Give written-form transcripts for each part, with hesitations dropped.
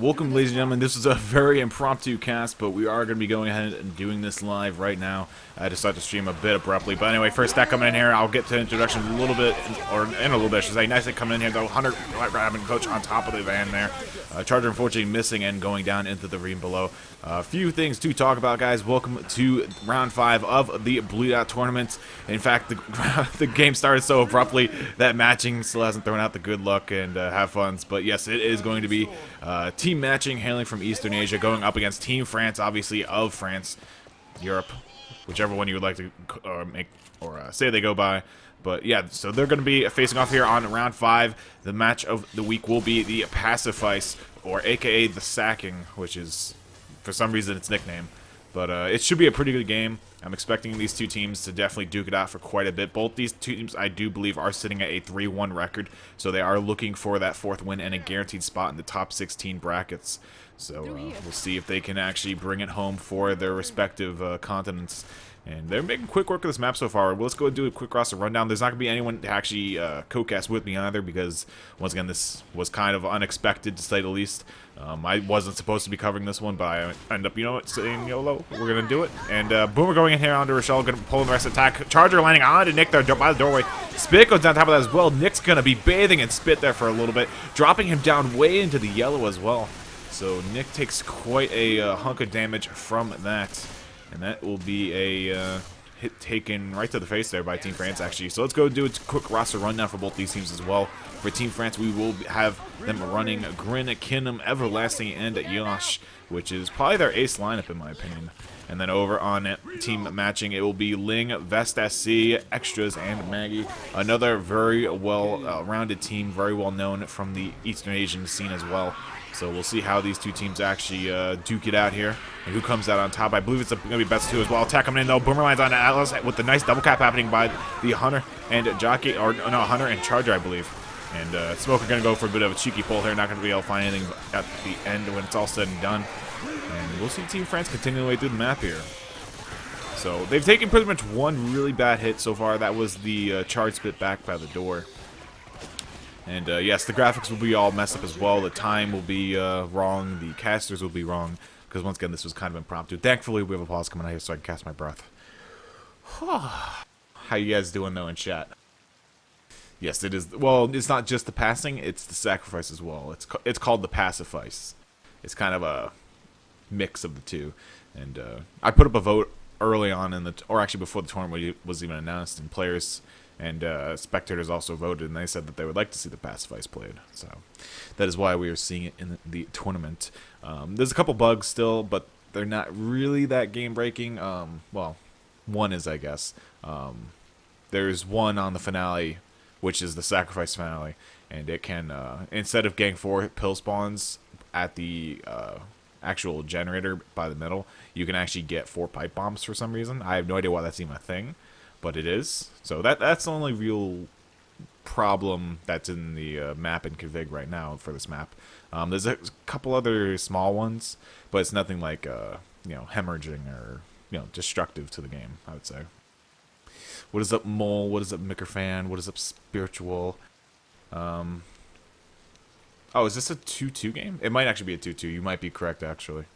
Welcome, ladies and gentlemen. This is a very impromptu cast, but we are going to be going ahead and doing this live right now. I decided to stream a bit abruptly, but anyway, first stack coming in here. I'll get to introduction a little bit, or in a little bit, I should say. Nicely coming in here, though. Hunter grabbing coach on top of the van there. Charger unfortunately missing and going down into the ravine below. A few things to talk about, guys. Welcome to round 5 of the Bleed Out tournament. In fact, the game started so abruptly that matching still hasn't thrown out the good luck and have funs. But yes, it is going to be team matching hailing from Eastern Asia, going up against Team France, obviously of France, Europe, whichever one you would like to say they go by. But yeah, so they're going to be facing off here on round 5. The match of the week will be the Pacifice, or aka the Sacking, which is for some reason its nickname. But it should be a pretty good game. I'm expecting these two teams to definitely duke it out for quite a bit. Both these two teams, I do believe, are sitting at a 3-1 record, so they are looking for that 4th win and a guaranteed spot in the top 16 brackets. So we'll see if they can actually bring it home for their respective continents. And they're making quick work of this map so far. Well, let's go do a quick roster rundown. There's not going to be anyone to actually co-cast with me either, because, once again, this was kind of unexpected, to say the least. I wasn't supposed to be covering this one, but I end up, you know what, saying YOLO. We're going to do it. And Boomer going in here onto Rochelle, going to pull in the rest of the attack. Charger landing onto Nick there by the doorway. Spit goes down top of that as well. Nick's going to be bathing in Spit there for a little bit, dropping him down way into the yellow as well. So Nick takes quite a hunk of damage from that. And that will be a hit taken right to the face there by Team France, actually. So let's go do a quick roster rundown for both these teams as well. For Team France, we will have them running Grin, Kinnem, Everlasting, and Yosh, which is probably their ace lineup in my opinion. And then over on Team Matching, it will be Ling, Vest SC, Extras, and Maggie. Another very well-rounded team, very well known from the Eastern Asian scene as well. So we'll see how these two teams actually duke it out here, and who comes out on top. I believe it's going to be best 2 as well. Attack coming in though. Boomer lines on Atlas with the nice double cap happening by the Hunter and Jockey, or no, Hunter and Charger, I believe. And Smoker going to go for a bit of a cheeky pull here. Not going to be able to find anything at the end when it's all said and done. And we'll see Team France continue the way through the map here. So they've taken pretty much one really bad hit so far. That was the charge spit back by the door. And yes, the graphics will be all messed up as well. The time will be wrong. The casters will be wrong. Because once again, this was kind of impromptu. Thankfully, we have a pause coming out here so I can catch my breath. How you guys doing though in chat? Yes, it is. Well, it's not just the passing, it's the sacrifice as well. It's called the Pacifice. It's kind of a mix of the two. And I put up a vote early on or actually before the tournament was even announced, and players and spectators also voted, and they said that they would like to see the Pacifice played. So that is why we are seeing it in the tournament. There's a couple bugs still, but they're not really that game-breaking. Well, one is, I guess. There's one on the finale, which is the sacrifice finale, and it can, instead of getting 4 pill spawns at the actual generator by the middle, you can actually get 4 pipe bombs for some reason. I have no idea why that's even a thing, but it is. So that's the only real problem that's in the map and config right now for this map. There's a couple other small ones, but it's nothing like you know, hemorrhaging or, you know, destructive to the game, I would say. What is up, Mole? What is up, Mickerfan? What is up, Spiritual? Oh, is this a 2-2 game? It might actually be a 2-2. You might be correct, actually.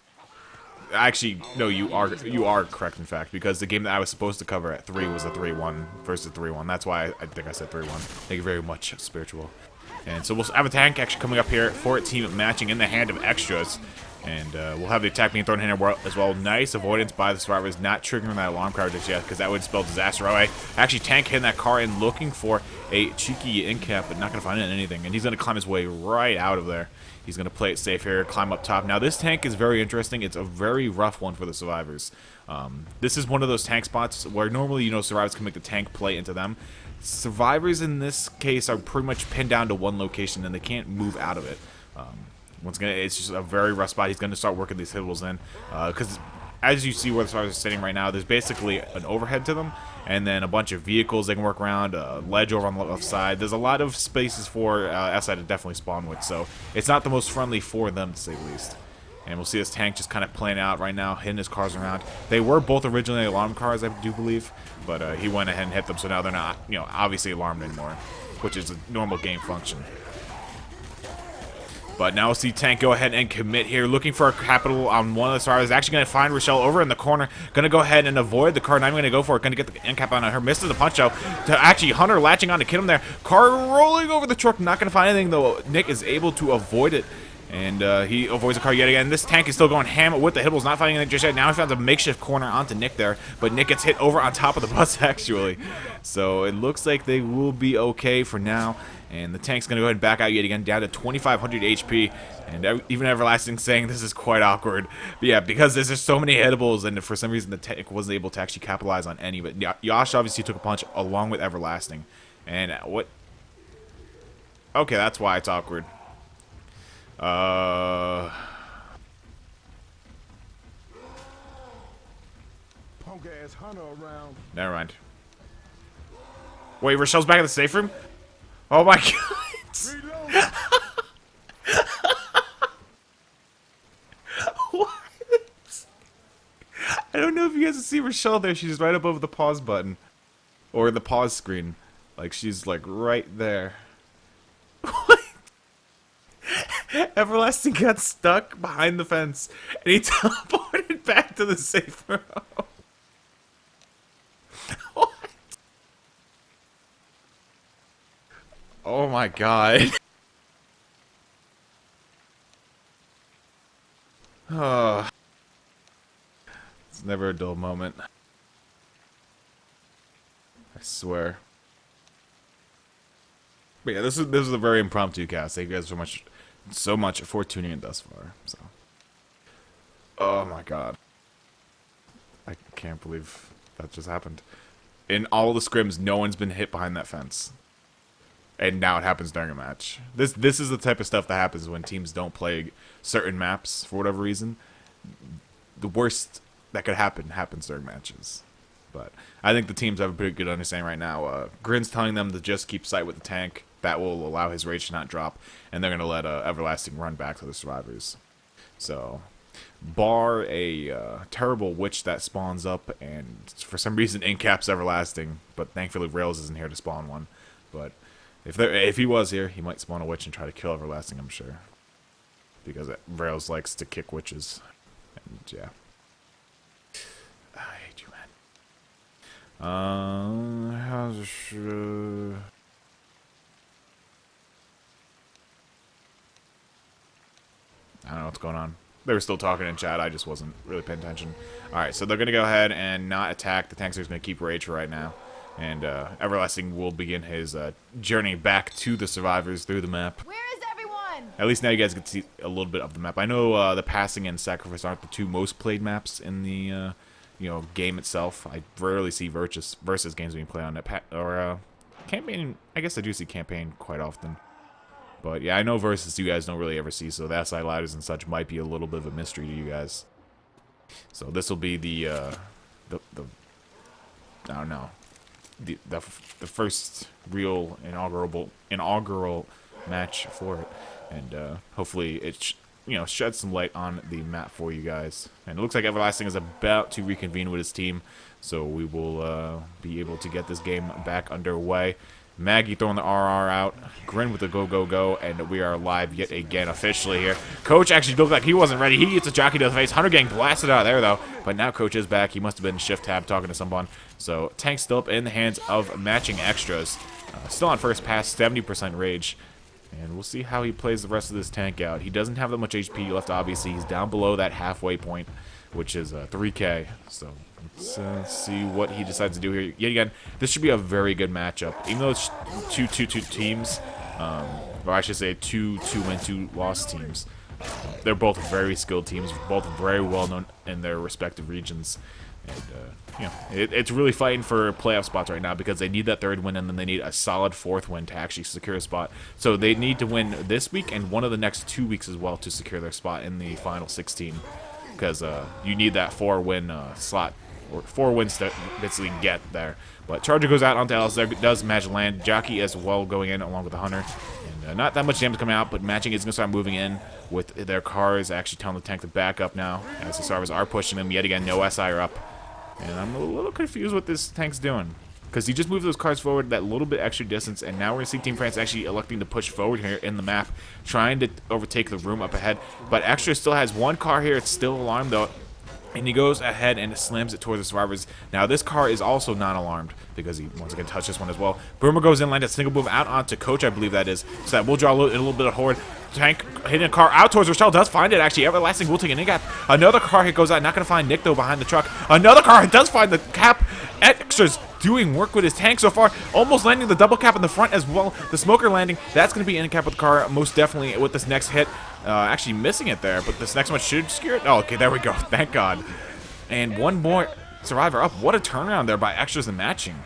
Actually, no, you are correct, in fact, because the game that I was supposed to cover at 3 was a 3-1 versus 3-1. That's why I think I said 3-1. Thank you very much, Spiritual. And so we'll have a tank actually coming up here for a team matching in the hand of Extras. And we'll have the attack being thrown in here as well. Nice avoidance by the survivors, not triggering that alarm car just yet, because that would spell disaster away. Actually, tank hitting that car and looking for a cheeky in cap, but not going to find anything. And he's going to climb his way right out of there. He's going to play it safe here, climb up top. Now, this tank is very interesting. It's a very rough one for the survivors. This is one of those tank spots where normally, you know, survivors can make the tank play into them. Survivors in this case are pretty much pinned down to one location, and they can't move out of it. Once again, it's just a very rough spot. He's going to start working these hittles in, because as you see where the survivors are sitting right now, there's basically an overhead to them, and then a bunch of vehicles they can work around, a ledge over on the left side. There's a lot of spaces for SI to definitely spawn with, so it's not the most friendly for them, to say the least. And we'll see this tank just kind of playing out right now, hitting his cars around. They were both originally alarm cars, I do believe, but he went ahead and hit them, so now they're not, you know, obviously alarmed anymore, which is a normal game function. But now we'll see Tank go ahead and commit here, looking for a capital on one of the survivors. Actually going to find Rochelle over in the corner. Going to go ahead and avoid the car. Not even going to go for it. Going to get the end cap on her. Misses the punch out. To actually Hunter latching on to kill him there. Car rolling over the truck. Not going to find anything though. Nick is able to avoid it. And he avoids the car yet again. This Tank is still going ham with the hibbles, not finding anything just yet. Now he found a makeshift corner onto Nick there, but Nick gets hit over on top of the bus actually. So it looks like they will be okay for now. And the Tank's going to go ahead and back out yet again, down to 2,500 HP. And even Everlasting saying this is quite awkward. But yeah, because there's just so many hittables, and for some reason the Tank wasn't able to actually capitalize on any. But Yash obviously took a punch along with Everlasting. And what? Okay, that's why it's awkward. Punk ass Hunter around. Never mind. Wait, Rochelle's back in the safe room? Oh my god. What? I don't know if you guys can see Rochelle there. She's right above the pause button. Or the pause screen. Like, she's like right there. What? Everlasting got stuck behind the fence, and he teleported back to the safe room. What? Oh my god. Oh. It's never a dull moment. I swear. But yeah, this is a very impromptu cast. Thank you guys so much for tuning in thus far. So, oh my god, I can't believe that just happened. In all the scrims, no one's been hit behind that fence, and now it happens during a match. This is the type of stuff that happens when teams don't play certain maps for whatever reason. The worst that could happen happens during matches. But I think the teams have a pretty good understanding right now. Grin's telling them to just keep sight with the Tank. That will allow his rage to not drop, and they're going to let Everlasting run back to the survivors. So, bar a terrible witch that spawns up, and for some reason incaps Everlasting, but thankfully Rails isn't here to spawn one. But if he was here, he might spawn a witch and try to kill Everlasting, I'm sure. Because Rails likes to kick witches. And yeah. I hate you, man. How's I don't know what's going on. They were still talking in chat. I just wasn't really paying attention. Alright, so they're going to go ahead and not attack. The Tankster's going to keep rage for right now. And Everlasting will begin his journey back to the survivors through the map. Where is everyone? At least now you guys get to see a little bit of the map. I know the Passing and Sacrifice aren't the two most played maps in the game itself. I rarely see versus games being played on it. Campaign, I guess I do see Campaign quite often. But yeah, I know versus you guys don't really ever see, so the SI ladders and such might be a little bit of a mystery to you guys. So this will be the I don't know, the first real inaugural match for it, and hopefully it sheds some light on the map for you guys. And it looks like Everlasting is about to reconvene with his team, so we will be able to get this game back underway. Maggie throwing the RR out, Grin with the go, and we are live yet again officially here. Coach actually looked like he wasn't ready. He gets a jockey to the face. Hunter getting blasted out of there, though. But now Coach is back. He must have been shift tab talking to someone. So Tank's still up in the hands of matching extras. Still on first pass, 70% rage. And we'll see how he plays the rest of this Tank out. He doesn't have that much HP left, obviously. He's down below that halfway point, which is 3K. So let's see what he decides to do here. Yet again, this should be a very good matchup. Even though it's two teams, or I should say two win, 2 loss teams. They're both very skilled teams, both very well known in their respective regions. And it's really fighting for playoff spots right now because they need that 3rd win and then they need a solid 4th win to actually secure a spot. So they need to win this week and one of the next 2 weeks as well to secure their spot in the final 16. Because you need that 4-win slot, or 4 wins to basically get there. But Charger goes out onto Alice. There does match land. Jockey as well going in along with the Hunter. And not that much damage coming out, but matching is going to start moving in with their cars actually telling the Tank to back up now. As the Sarvas are pushing them. Yet again, no SI are up. And I'm a little confused what this Tank's doing. because he just moved those cars forward that little bit extra distance, and now we're going to see Team France actually electing to push forward here in the map, trying to overtake the room up ahead. But Extra still has one car here. It's still alarmed, though. And he goes ahead and slams it towards the survivors. Now, this car is also not alarmed because he, once again, touched this one as well. Boomer goes in, lands a single move out onto Coach, I believe that is. So that will draw a little bit of horde. Tank hitting a car out towards Rochelle. Does find it, actually. Everlasting will take an in-cap. Another car hit goes out. Not going to find Nick, though, behind the truck. Another car hit does find the cap. Extra's doing work with his tank so far. Almost landing the double cap in the front as well. The smoker landing. That's going to be in-cap with the car, most definitely, with this next hit. Actually missing it there, but this next one should secure it. Oh, okay, there we go. Thank God. And one more survivor up. What a turnaround there by Extras and matching.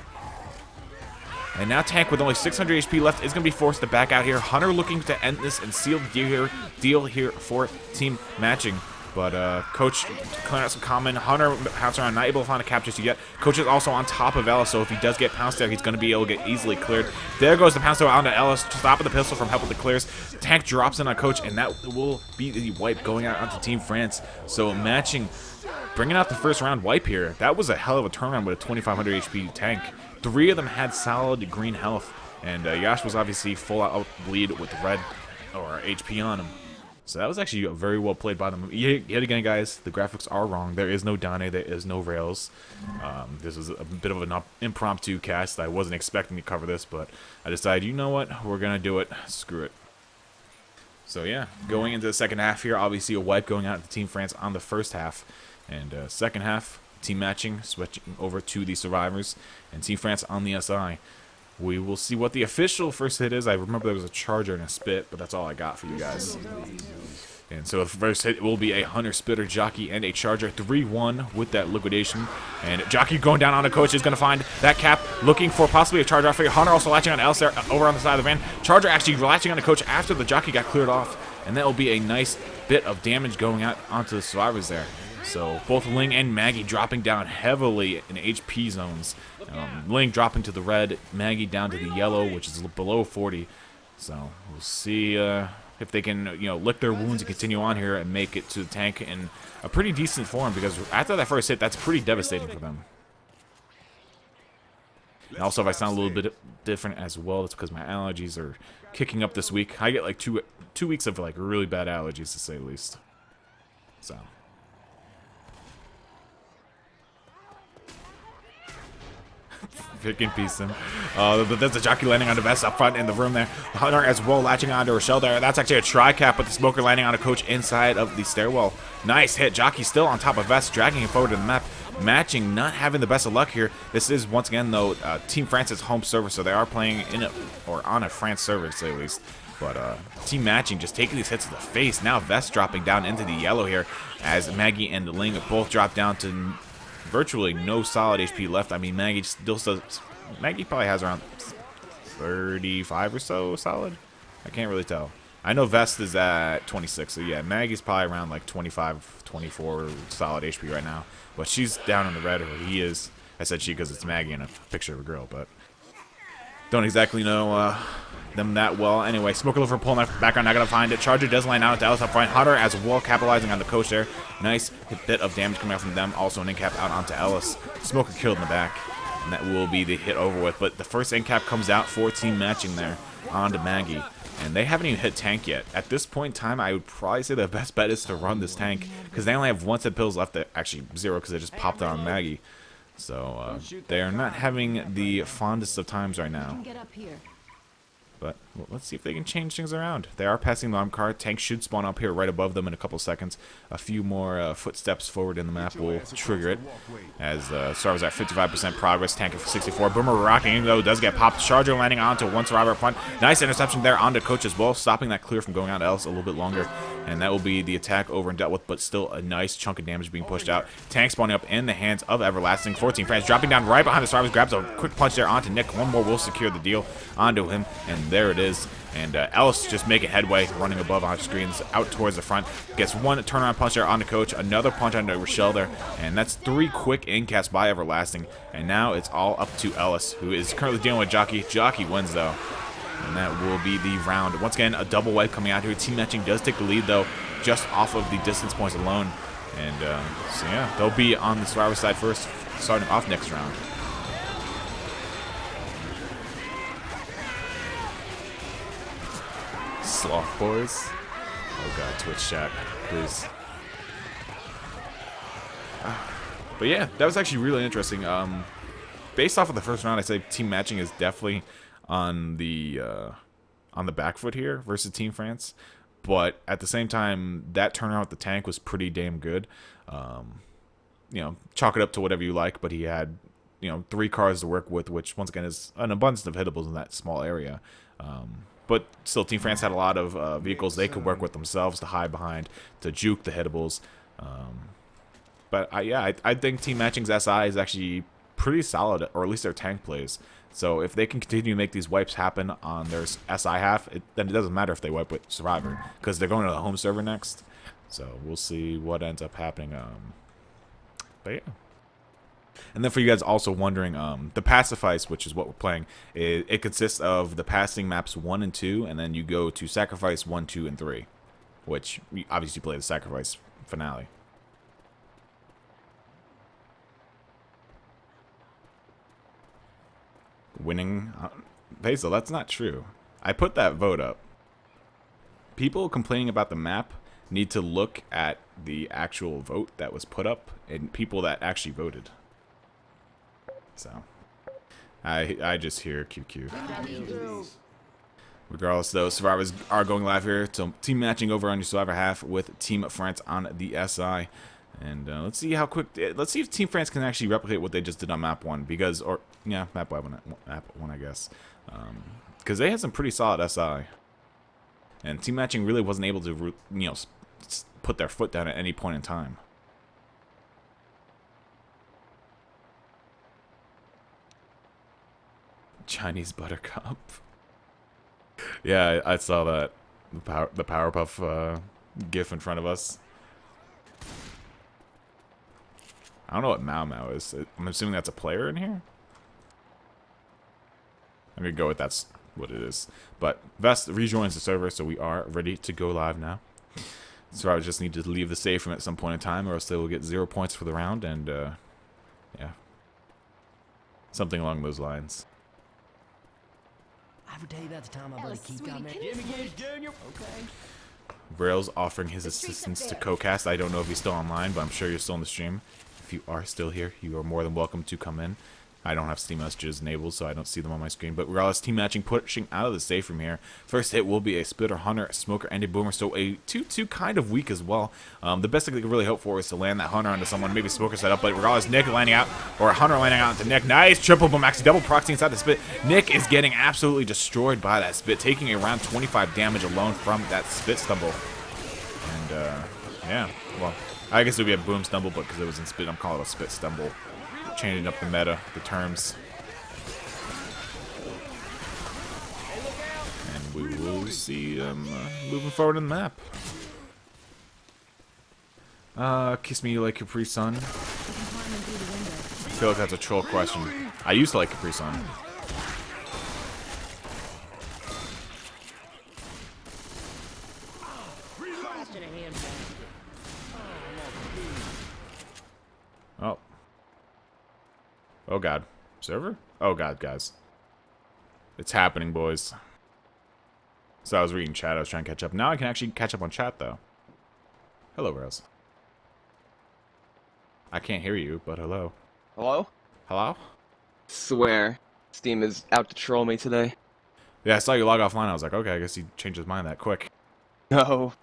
And now Tank, with only 600 HP left, is going to be forced to back out here. Hunter looking to end this and seal the deal here for team matching. But Coach clearing out some common. Hunter pouncing around, not able to find a cap just yet. Coach is also on top of Ellis, so if he does get pounced there, he's going to be able to get easily cleared. There goes the pounce onto Ellis, stopping the pistol from helping the clears. Tank drops in on Coach, and that will be the wipe going out onto Team France. So matching, bringing out the first round wipe here. That was a hell of a turnaround with a 2,500 HP Tank. 3 of them had solid green health, and Yash was obviously full out bleed with red or HP on him. So that was actually very well played by them. Yet again, guys, the graphics are wrong. There is no Dane, there is no rails. This was a bit of an impromptu cast. I wasn't expecting to cover this, but I decided, you know what, we're going to do it. Screw it. So yeah, going into the second half here, obviously a wipe going out to Team France on the first half. And second half, team matching, switching over to the survivors, and Team France on the SI. We will see what the official first hit is. I remember there was a charger and a spit, but that's all I got for you guys. And so the first hit will be a Hunter, Spitter, Jockey, and a Charger. 3-1 with that liquidation. And Jockey going down on a Coach is going to find that cap, looking for possibly a Charger. I figure Hunter also latching on Elsewhere over on the side of the van. Charger actually latching on a Coach after the Jockey got cleared off. And that will be a nice bit of damage going out onto the survivors there. So both Ling and Maggie dropping down heavily in HP zones. Ling dropping to the red, Maggie down to the yellow, which is below 40. So we'll see if they can, lick their wounds and continue on here and make it to the tank in a pretty decent form, because after that first hit, that's pretty devastating for them. And also, if I sound a little bit different as well, that's because my allergies are kicking up this week. I get like two weeks of like really bad allergies, to say the least. So. Pick and piece him. But there's a Jockey landing on the vest up front in the room there. Hunter as well latching onto Rochelle there. That's actually a tri-cap, but the smoker landing on a Coach inside of the stairwell. Nice hit. Jockey still on top of vest, dragging him forward to the map. Matching, not having the best of luck here. This is, once again, though, Team France's home server, so they are playing in a, or on a France server, to say the least. But Team Matching just taking these hits to the face. Now Vest dropping down into the yellow here as Maggie and Ling both drop down to virtually no solid HP left. I mean, Maggie probably has around 35 or so solid. I can't really tell. I know Vest is at 26, so yeah, Maggie's probably around like 25, 24 solid HP right now. But she's down in the red, or he is. I said she because it's Maggie and a picture of a girl, but don't exactly know them that well. Anyway, Smoker looking for pulling that background, not going to find it. Charger does line out to Ellis up front. Hunter as well capitalizing on the Coach there. Nice bit of damage coming out from them. Also an in-cap out onto Ellis. Smoker killed in the back, and that will be the hit over with. But the first in-cap comes out for Team Matching there onto Maggie. And they haven't even hit tank yet. At this point in time, I would probably say the best bet is to run this tank, because they only have 1 set pills left. Actually, 0, because they just popped on Maggie. So they are not having the fondest of times right now. But well, let's see if they can change things around. They are passing the arm car. Tank should spawn up here right above them in a couple seconds. A few more footsteps forward in the map will trigger it. As Survivor's at 55% progress. Tank at 64. Boomer rocking, though, does get popped. Charger landing onto one survivor up front. Nice interception there onto Coach as well, stopping that clear from going out to Ellis a little bit longer. And that will be the attack over and dealt with, but still a nice chunk of damage being pushed out. Tank spawning up in the hands of Everlasting. 14 France dropping down right behind the survivors. Grabs a quick punch there onto Nick. One more will secure the deal onto him. And there it is. And Ellis just making headway, running above on screens, out towards the front. Gets one turnaround punch there on the Coach, another punch on Rochelle there, and that's 3 quick in-casts by Everlasting. And now it's all up to Ellis, who is currently dealing with Jockey. Jockey wins, though, and that will be the round. Once again, a double wipe coming out here. Team Matching does take the lead, though, just off of the distance points alone. And so, yeah, they'll be on the survivor side first, starting off next round. Sloth boys. Oh god, Twitch chat, please. But yeah, that was actually really interesting. Based off of the first round, I say team matching is definitely on the back foot here versus Team France. But at the same time, that turnaround with the tank was pretty damn good. You know, chalk it up to whatever you like, but he had, you know, 3 cars to work with, which once again is an abundance of hittables in that small area. But still, Team France had a lot of vehicles they could work with themselves to hide behind, to juke the hittables. But I think Team Matching's SI is actually pretty solid, or at least their tank plays. So if they can continue to make these wipes happen on their SI half, then it doesn't matter if they wipe with Survivor, because they're going to the home server next. So we'll see what ends up happening. But yeah. And then for you guys also wondering, the Pacifice, which is what we're playing, it consists of the passing maps 1 and 2, and then you go to Sacrifice 1, 2, and 3, which you obviously play the Sacrifice finale. Winning, Basil, that's not true. I put that vote up. People complaining about the map need to look at the actual vote that was put up and people that actually voted. So, I just hear QQ. Regardless, though, Survivors are going live here. So, team matching over on your Survivor half with Team France on the SI. And let's see how quick. Let's see if Team France can actually replicate what they just did on map 1. Because, or yeah, map 1, I guess. Because they had some pretty solid SI. And team matching really wasn't able to, you know, put their foot down at any point in time. Chinese Buttercup. Yeah, I saw that. The Powerpuff gif in front of us. I don't know what Mao Mao is. I'm assuming that's a player in here? I'm gonna go with that's what it is. But Vest rejoins the server, so we are ready to go live now. So I just need to leave the save room at some point in time, or else they will get 0 points for the round, and yeah. Something along those lines. I ever tell you about the time my buddy Keith got me? Jimmy Gage Jr. Okay. Rails offering his assistance to CoCast. I don't know if he's still online, but I'm sure you're still in the stream. If you are still here, you are more than welcome to come in. I don't have Steam messages enabled, so I don't see them on my screen. But regardless, team matching pushing out of the safe room here. First hit will be a Splitter Hunter, a Smoker, and a Boomer. So a 2-2 kind of weak as well. The best thing they could really hope for is to land that Hunter onto someone, maybe Smoker set up. But regardless, Nick landing out, or Hunter landing out into Nick. Nice triple boom, actually double proxy inside the Spit. Nick is getting absolutely destroyed by that Spit, taking around 25 damage alone from that Spit stumble. And yeah, well, I guess it would be a Boom stumble, but because it was in Spit, I'm calling it a Spit stumble. Changing up the meta, the terms. And we will see moving forward in the map. Kiss me like Capri Sun. I feel like that's a troll question. I used to like Capri Sun. Oh. Oh god. Server? Oh god, guys. It's happening, boys. So I was reading chat, I was trying to catch up. Now I can actually catch up on chat, though. Hello, Rose. I can't hear you, but hello. Hello? Hello? Swear, Steam is out to troll me today. Yeah, I saw you log offline. I was like, okay, I guess he changed his mind that quick. No.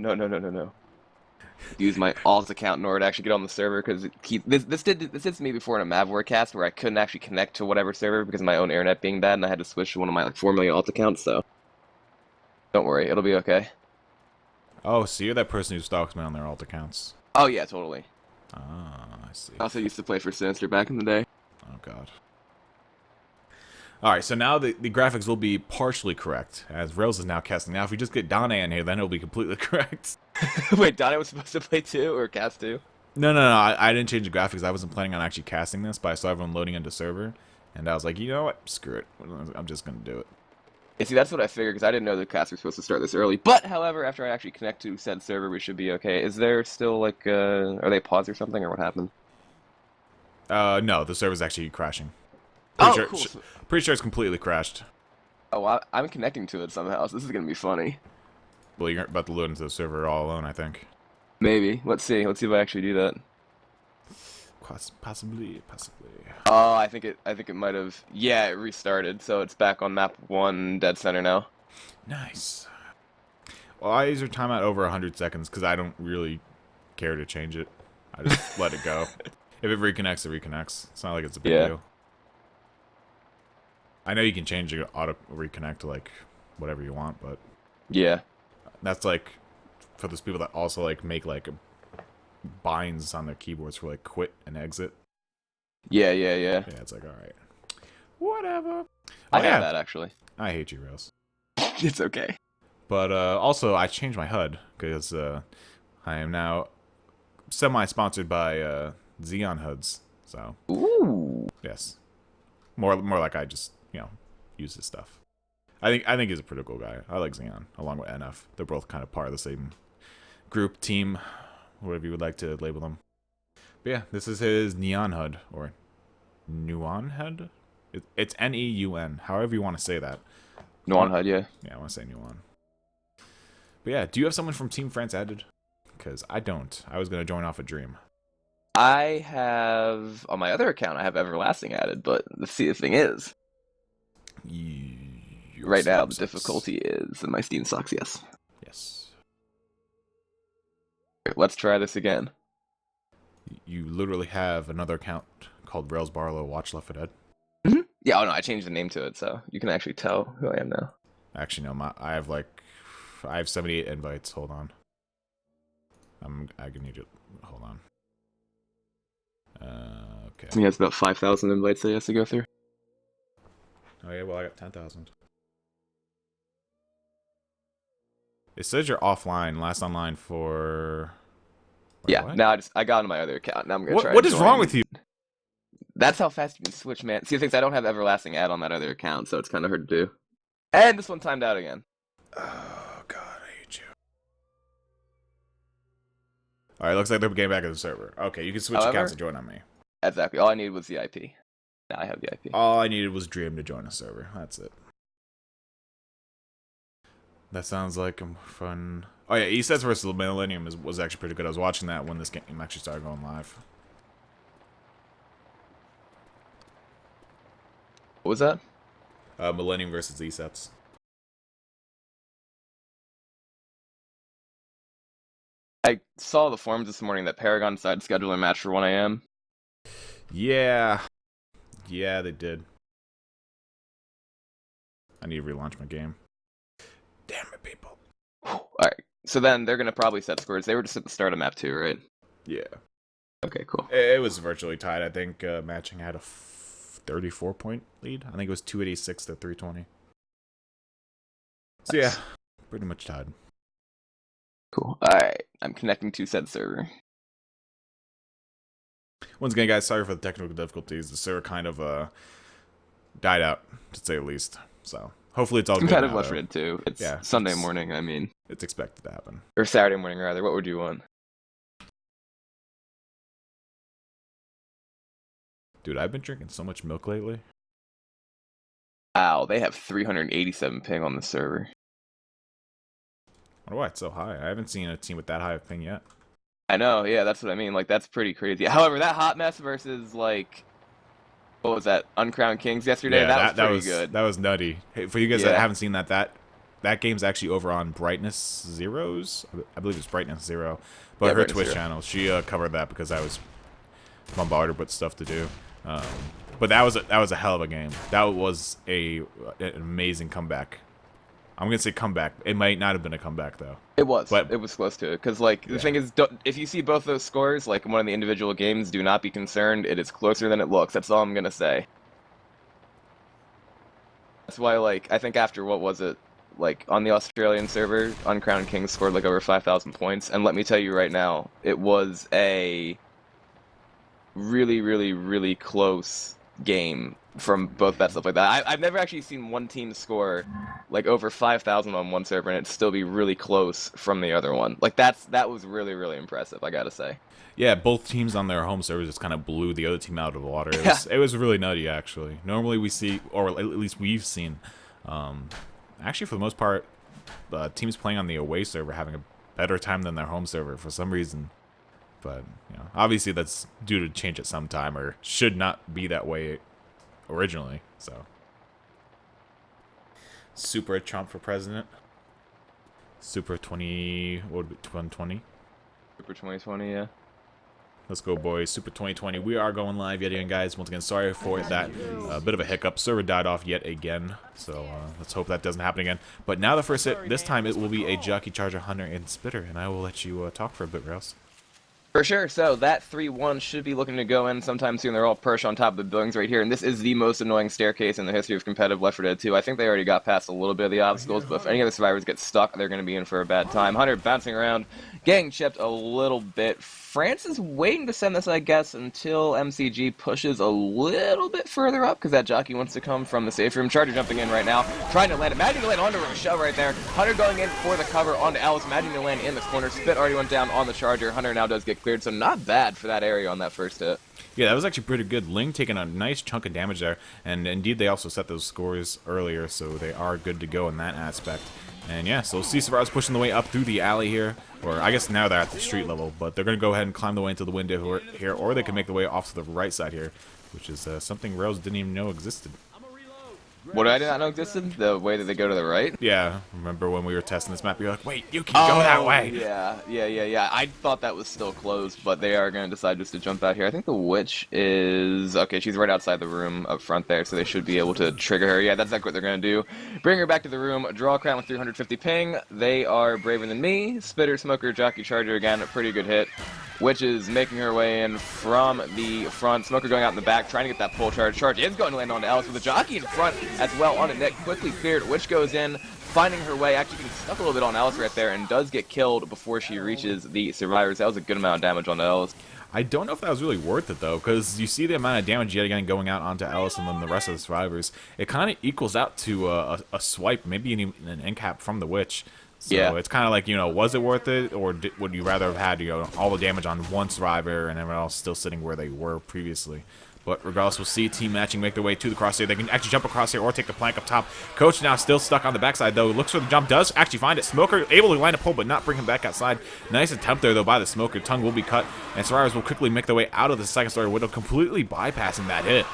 Use my alt account in order to actually get on the server because this did to me before in a Mavware cast where I couldn't actually connect to whatever server because of my own internet being bad and I had to switch to one of my like 4 million alt accounts. So don't worry, it'll be okay. Oh, so you're that person who stalks me on their alt accounts. Oh yeah, totally. Ah, I see. I also used to play for Sinister back in the day. Oh god. Alright, so now the graphics will be partially correct, as Rails is now casting. Now, if we just get Dane in here, then it'll be completely correct. Wait, Dane was supposed to play 2 or cast 2? No, I didn't change the graphics. I wasn't planning on actually casting this, but I saw everyone loading into server, and I was like, you know what? Screw it. I'm just going to do it. Yeah, see, that's what I figured, because I didn't know the cast was supposed to start this early. But, however, after I actually connect to said server, we should be okay. Is there still, like, are they paused or something, or what happened? No, the server's actually crashing. Cool. Pretty sure it's completely crashed. Oh, I'm connecting to it somehow, so this is going to be funny. Well, you're about to load into the server all alone, I think. Maybe. Let's see. Let's see if I actually do that. Possibly. Oh, I think it might have. Yeah, it restarted, so it's back on map 1, dead center now. Nice. Well, I use your timeout over 100 seconds because I don't really care to change it. I just let it go. If it reconnects, it reconnects. It's not like it's a big deal. I know you can change your auto reconnect to like whatever you want, but yeah, that's like for those people that also like make like binds on their keyboards for like quit and exit. Yeah. Yeah, it's like, all right, whatever. I have that actually. I hate you, Rails. It's okay. But also, I changed my HUD because I am now semi-sponsored by Xeon HUDs. So, ooh, yes, more like I just use his stuff. I think he's a pretty cool guy. I like Xeon along with NF. They're both kind of part of the same group, team, whatever you would like to label them. But yeah, this is his Neon HUD or Nuon HUD. It's Neun, however you want to say that. Nuon HUD, yeah. Yeah, I want to say Nuon. But yeah, do you have someone from Team France added? Because I don't. I was going to join off a dream. I have, on my other account, I have Everlasting added, but the thing is, right now the difficulty is in my Steam sucks, yes. Yes. Let's try this again. You literally have another account called Rails Barlow Watch Left 4 Dead. Mm-hmm. Yeah, oh no, I changed the name to it, so you can actually tell who I am now. Actually, no, I have 78 invites. Hold on. I can need you. Hold on. Okay. He has about 5,000 invites that he has to go through. Oh yeah, well I got 10,000. It says you're offline. Last online for. Wait, yeah. what? Now I got on my other account. Now I'm gonna try. What is wrong with you? That's how fast you can switch, man. See, the thing is, I don't have Everlasting add on that other account, so it's kind of hard to do. And this one timed out again. Oh god, I hate you. All right, looks like they're getting back to the server. Okay, you can switch accounts and join on me. Exactly. All I needed was the IP. Now I have the IP. All I needed was Dream to join a server. That's it. That sounds like a fun. Oh yeah, ESETS versus Millennium was actually pretty good. I was watching that when this game actually started going live. What was that? Millennium versus ESETS. I saw the forums this morning that Paragon decided to schedule a match for 1 a.m. Yeah. Yeah, they did. I need to relaunch my game. Damn it, people. Alright, so then they're going to probably set scores. They were just at the start of map 2, right? Yeah. Okay, cool. It was virtually tied. I think Matching had a 34-point lead. I think it was 286 to 320. So nice. yeah, pretty much tied. Cool. Alright, I'm connecting to said server. Once again, guys, sorry for the technical difficulties. The server kind of died out, to say the least. So hopefully it's all good. I'm kind of now, frustrated too. It's Sunday morning, I mean. It's expected to happen. Or Saturday morning, rather. What would you want? Dude, I've been drinking so much milk lately. Wow, they have 387 ping on the server. I wonder why it's so high. I haven't seen a team with that high of ping yet. I know, yeah, that's what I mean. Like, that's pretty crazy. However, that hot mess versus, like, what was that? Uncrowned Kings yesterday? Yeah, that was pretty good. That was nutty. Hey, for you guys that haven't seen that game's actually over on Brightness Zeros. I believe it's Brightness Zero. But her Twitch channel, she covered that because I was bombarded with stuff to do. But that was a hell of a game. That was an amazing comeback. I'm gonna say comeback. It might not have been a comeback though. It was. But it was close to it. Because like the thing is, if you see both those scores, like in one of the individual games, do not be concerned. It is closer than it looks. That's all I'm gonna say. That's why, like, I think after what was it, like on the Australian server, Uncrowned Kings scored like over 5,000 points, and let me tell you right now, it was a really, really, really close game from both that stuff like that. I've never actually seen one team score like over 5,000 on one server and it still be really close from the other one. Like that was really, really impressive, I gotta say. Yeah, both teams on their home servers just kind of blew the other team out of the water. It was really nutty, actually. Normally we see, or at least we've seen, actually for the most part, teams playing on the away server having a better time than their home server for some reason. But, you know, obviously that's due to change at some time, or should not be that way originally, so. Super Trump for president. Super 20, what would it be, 2020? Super 2020, yeah. Let's go, boys. Super 2020. We are going live yet again, guys. Once again, sorry for that bit of a hiccup. Server died off yet again, so let's hope that doesn't happen again. But now the first hit, this time it will be a Jockey, Charger, Hunter, and Spitter, and I will let you talk for a bit, Rouse. For sure, so that 3-1 should be looking to go in sometime soon. They're all perched on top of the buildings right here, and this is the most annoying staircase in the history of competitive Left 4 Dead 2. I think they already got past a little bit of the obstacles, but if any of the survivors get stuck, they're going to be in for a bad time. Hunter bouncing around, getting chipped a little bit. France is waiting to send this, I guess, until MCG pushes a little bit further up, because that jockey wants to come from the safe room. Charger jumping in right now, trying to land it. Imagine to land onto Rochelle right there. Hunter going in for the cover onto Alice. Imagine to land in the corner. Spit already went down on the Charger. Hunter now does get cleared, so not bad for that area on that first hit. Yeah, that was actually pretty good. Ling taking a nice chunk of damage there, and indeed they also set those scores earlier, so they are good to go in that aspect. And yeah, so see Survivors pushing the way up through the alley here, or I guess now they're at the street level, but they're going to go ahead and climb the way into the window here, or they can make the way off to the right side here, which is something Rails didn't even know existed. What I did not know existed? The way that they go to the right? Yeah, remember when we were testing this map, you're like, wait, you can go that way. Yeah. I thought that was still closed, but they are going to decide just to jump out here. I think the witch is... Okay, she's right outside the room up front there, so they should be able to trigger her. Yeah, that's exactly what they're going to do. Bring her back to the room, draw a crown with 350 ping. They are braver than me. Spitter, Smoker, Jockey, Charger again, a pretty good hit. Witch is making her way in from the front. Smoker going out in the back, trying to get that full charge. Charge is going to land onto Alice with a Jockey in front as well on a Nick. Quickly cleared. Witch goes in, finding her way. Actually getting stuck a little bit on Alice right there and does get killed before she reaches the survivors. That was a good amount of damage on Alice. I don't know if that was really worth it, though, because you see the amount of damage yet again going out onto Alice and then the rest of the survivors. It kind of equals out to a swipe, maybe an end cap from the Witch. So yeah. It's kind of like, you know, was it worth it, or would you rather have had, you know, all the damage on one survivor and everyone else still sitting where they were previously? But regardless, we'll see team matching make their way to the crosshair. They can actually jump across here or take the plank up top. Coach now still stuck on the backside, though. Looks for the jump, does actually find it. Smoker able to land a pull, but not bring him back outside. Nice attempt there, though, by the Smoker. Tongue will be cut, and survivors will quickly make their way out of the second story window, completely bypassing that hit.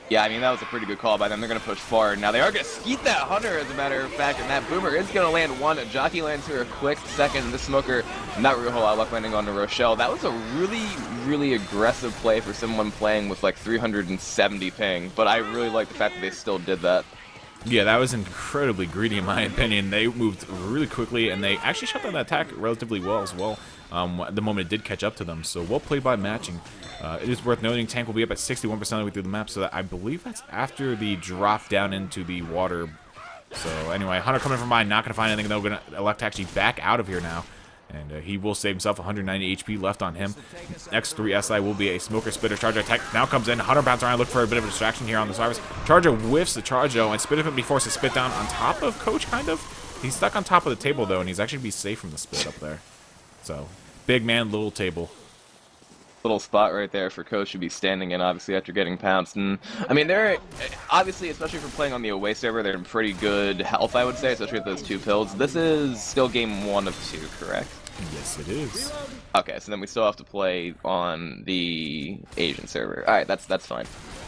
Yeah, I mean, that was a pretty good call by them. They're going to push forward. Now, they are going to skeet that Hunter, as a matter of fact, and that Boomer is going to land one. Jockey lands her a quick second. The Smoker, not real whole lot of luck landing on the Rochelle. That was a really, really aggressive play for someone playing with like 370 ping, but I really like the fact that they still did that. Yeah, that was incredibly greedy in my opinion. They moved really quickly, and they actually shut down that attack relatively well as well. The moment it did catch up to them, so well played by matching. It is worth noting Tank will be up at 61% of the way through the map, so that I believe that's after the drop down into the water. So anyway, Hunter coming from behind, not going to find anything. They're going to elect to actually back out of here now. And he will save himself 190 HP left on him. X3 SI will be a Smoker Spitter. Charger attack now comes in. Hunter bounce around, look for a bit of a distraction here on the survivors. Charger whiffs the charge though, and Spitter can be forced to spit down on top of Coach, kind of. He's stuck on top of the table though, and he's actually be safe from the spit up there. So, big man, little table. Little spot right there for Coach to be standing in, obviously, after getting pounced. And I mean, they're obviously, especially for playing on the away server, they're in pretty good health, I would say, especially with those 2 pills. This is still game 1 of 2, correct? Yes, it is. Okay, so then we still have to play on the Asian server. Alright, that's fine.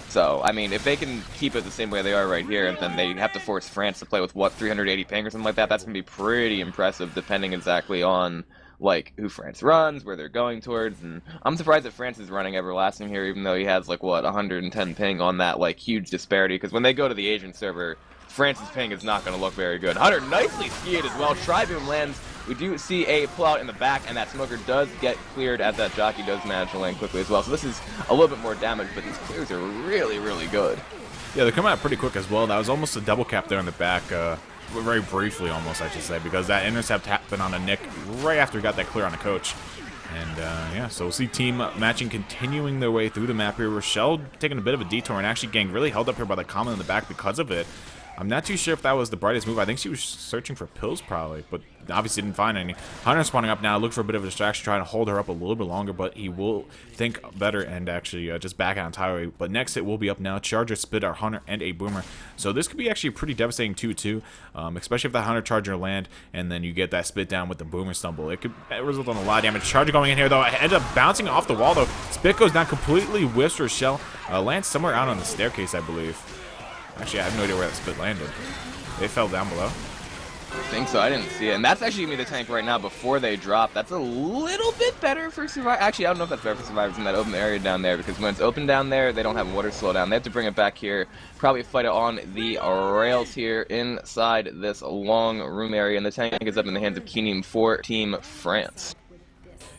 So, I mean, if they can keep it the same way they are right here, and then they have to force France to play with, what, 380 ping or something like that, that's going to be pretty impressive, depending exactly on, like, who France runs, where they're going towards, and I'm surprised that France is running Everlasting here, even though he has, like, what, 110 ping on that, like, huge disparity, because when they go to the Asian server, France's ping is not going to look very good. Hunter nicely skied as well. Tri-boom lands. We do see a pull-out in the back, and that Smoker does get cleared as that Jockey does manage to land quickly as well. So this is a little bit more damage, but these clears are really, really good. Yeah, they come out pretty quick as well. That was almost a double cap there in the back, very briefly almost, I should say, because that intercept happened on a Nick right after he got that clear on the Coach. And, yeah, so we'll see team matching continuing their way through the map here. Rochelle taking a bit of a detour and actually getting really held up here by the common in the back because of it. I'm not too sure if that was the brightest move. I think she was searching for pills probably, but obviously didn't find any. Hunter's spawning up now, look for a bit of a distraction, trying to hold her up a little bit longer, but he will think better and actually just back out entirely. But next it will be up now. Charger, Spit, our Hunter, and a Boomer. So this could be actually a pretty devastating 2-2, especially if that Hunter Charger land and then you get that Spit down with the Boomer stumble. It could result in a lot of damage. Charger going in here though, it ends up bouncing off the wall though. Spit goes down, completely whiffs her shell, lands somewhere out on the staircase, I believe. Actually, I have no idea where that Spit landed. It fell down below. I think so. I didn't see it. And that's actually going to be the tank right now before they drop. That's a little bit better for survivors. Actually, I don't know if that's better for survivors in that open area down there, because when it's open down there, they don't have water slowdown. They have to bring it back here. Probably fight it on the rails here inside this long room area. And the tank is up in the hands of Keenum for Team France.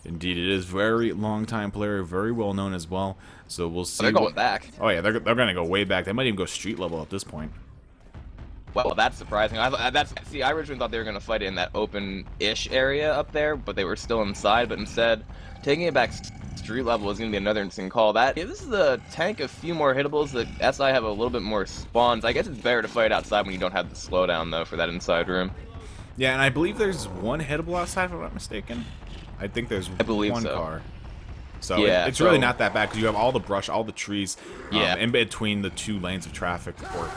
Indeed, it is. Very long-time player, very well known as well. So we'll see. They're going back. Oh yeah, they're going to go way back. They might even go street level at this point. Well, that's surprising. See, I originally thought they were going to fight it in that open-ish area up there, but they were still inside. But instead, taking it back street level is going to be another interesting call. That gives the tank a few more hittables. The SI have a little bit more spawns. I guess it's better to fight outside when you don't have the slowdown, though, for that inside room. Yeah, and I believe there's one hittable outside, if I'm not mistaken. I think there's one car. So yeah, it's really not that bad because you have all the brush, all the trees in between the two lanes of traffic, or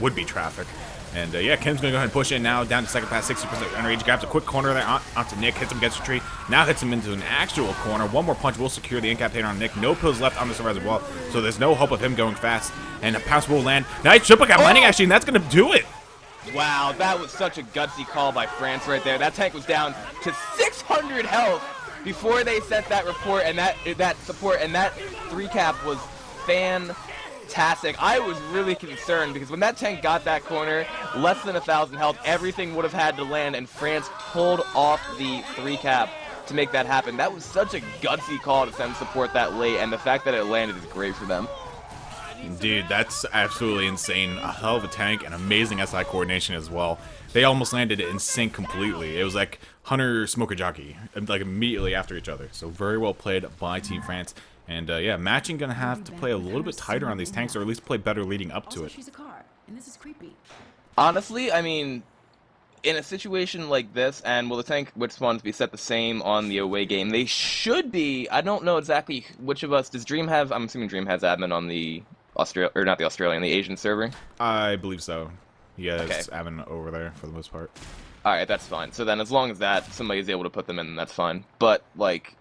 would-be traffic. And yeah, Kim's going to go ahead and push in now, down to second pass, 60% enrage, grabs a quick corner there onto Nick, hits him against the tree, now hits him into an actual corner. One more punch will secure the incapitator on Nick. No pills left on the survivor as well, so there's no hope of him going fast. And a pounce will land. Nice triple cap landing actually, and that's going to do it. Wow, that was such a gutsy call by France right there. That tank was down to 600 health before they sent that report and that support, and that 3-cap was fantastic. I was really concerned because when that tank got that corner, less than 1,000 health, everything would have had to land, and France pulled off the 3-cap to make that happen. That was such a gutsy call to send support that late, and the fact that it landed is great for them. Dude, that's absolutely insane. A hell of a tank and amazing SI coordination as well. They almost landed in sync completely. It was like Hunter, Smoker, Jockey, like immediately after each other. So very well played by Team France. And yeah, matching gonna have to play a little bit tighter on these tanks, or at least play better leading up to it. She's a car, and this is creepy. Honestly, I mean, in a situation like this, and will the tank which spawns be set the same on the away game? They should be. I don't know exactly which of us. Does Dream have? I'm assuming Dream has admin on the not the Australian, the Asian server. I believe so. He has Okay. admin over there for the most part. All right, that's fine. So then, as long as that somebody is able to put them in, that's fine. But like,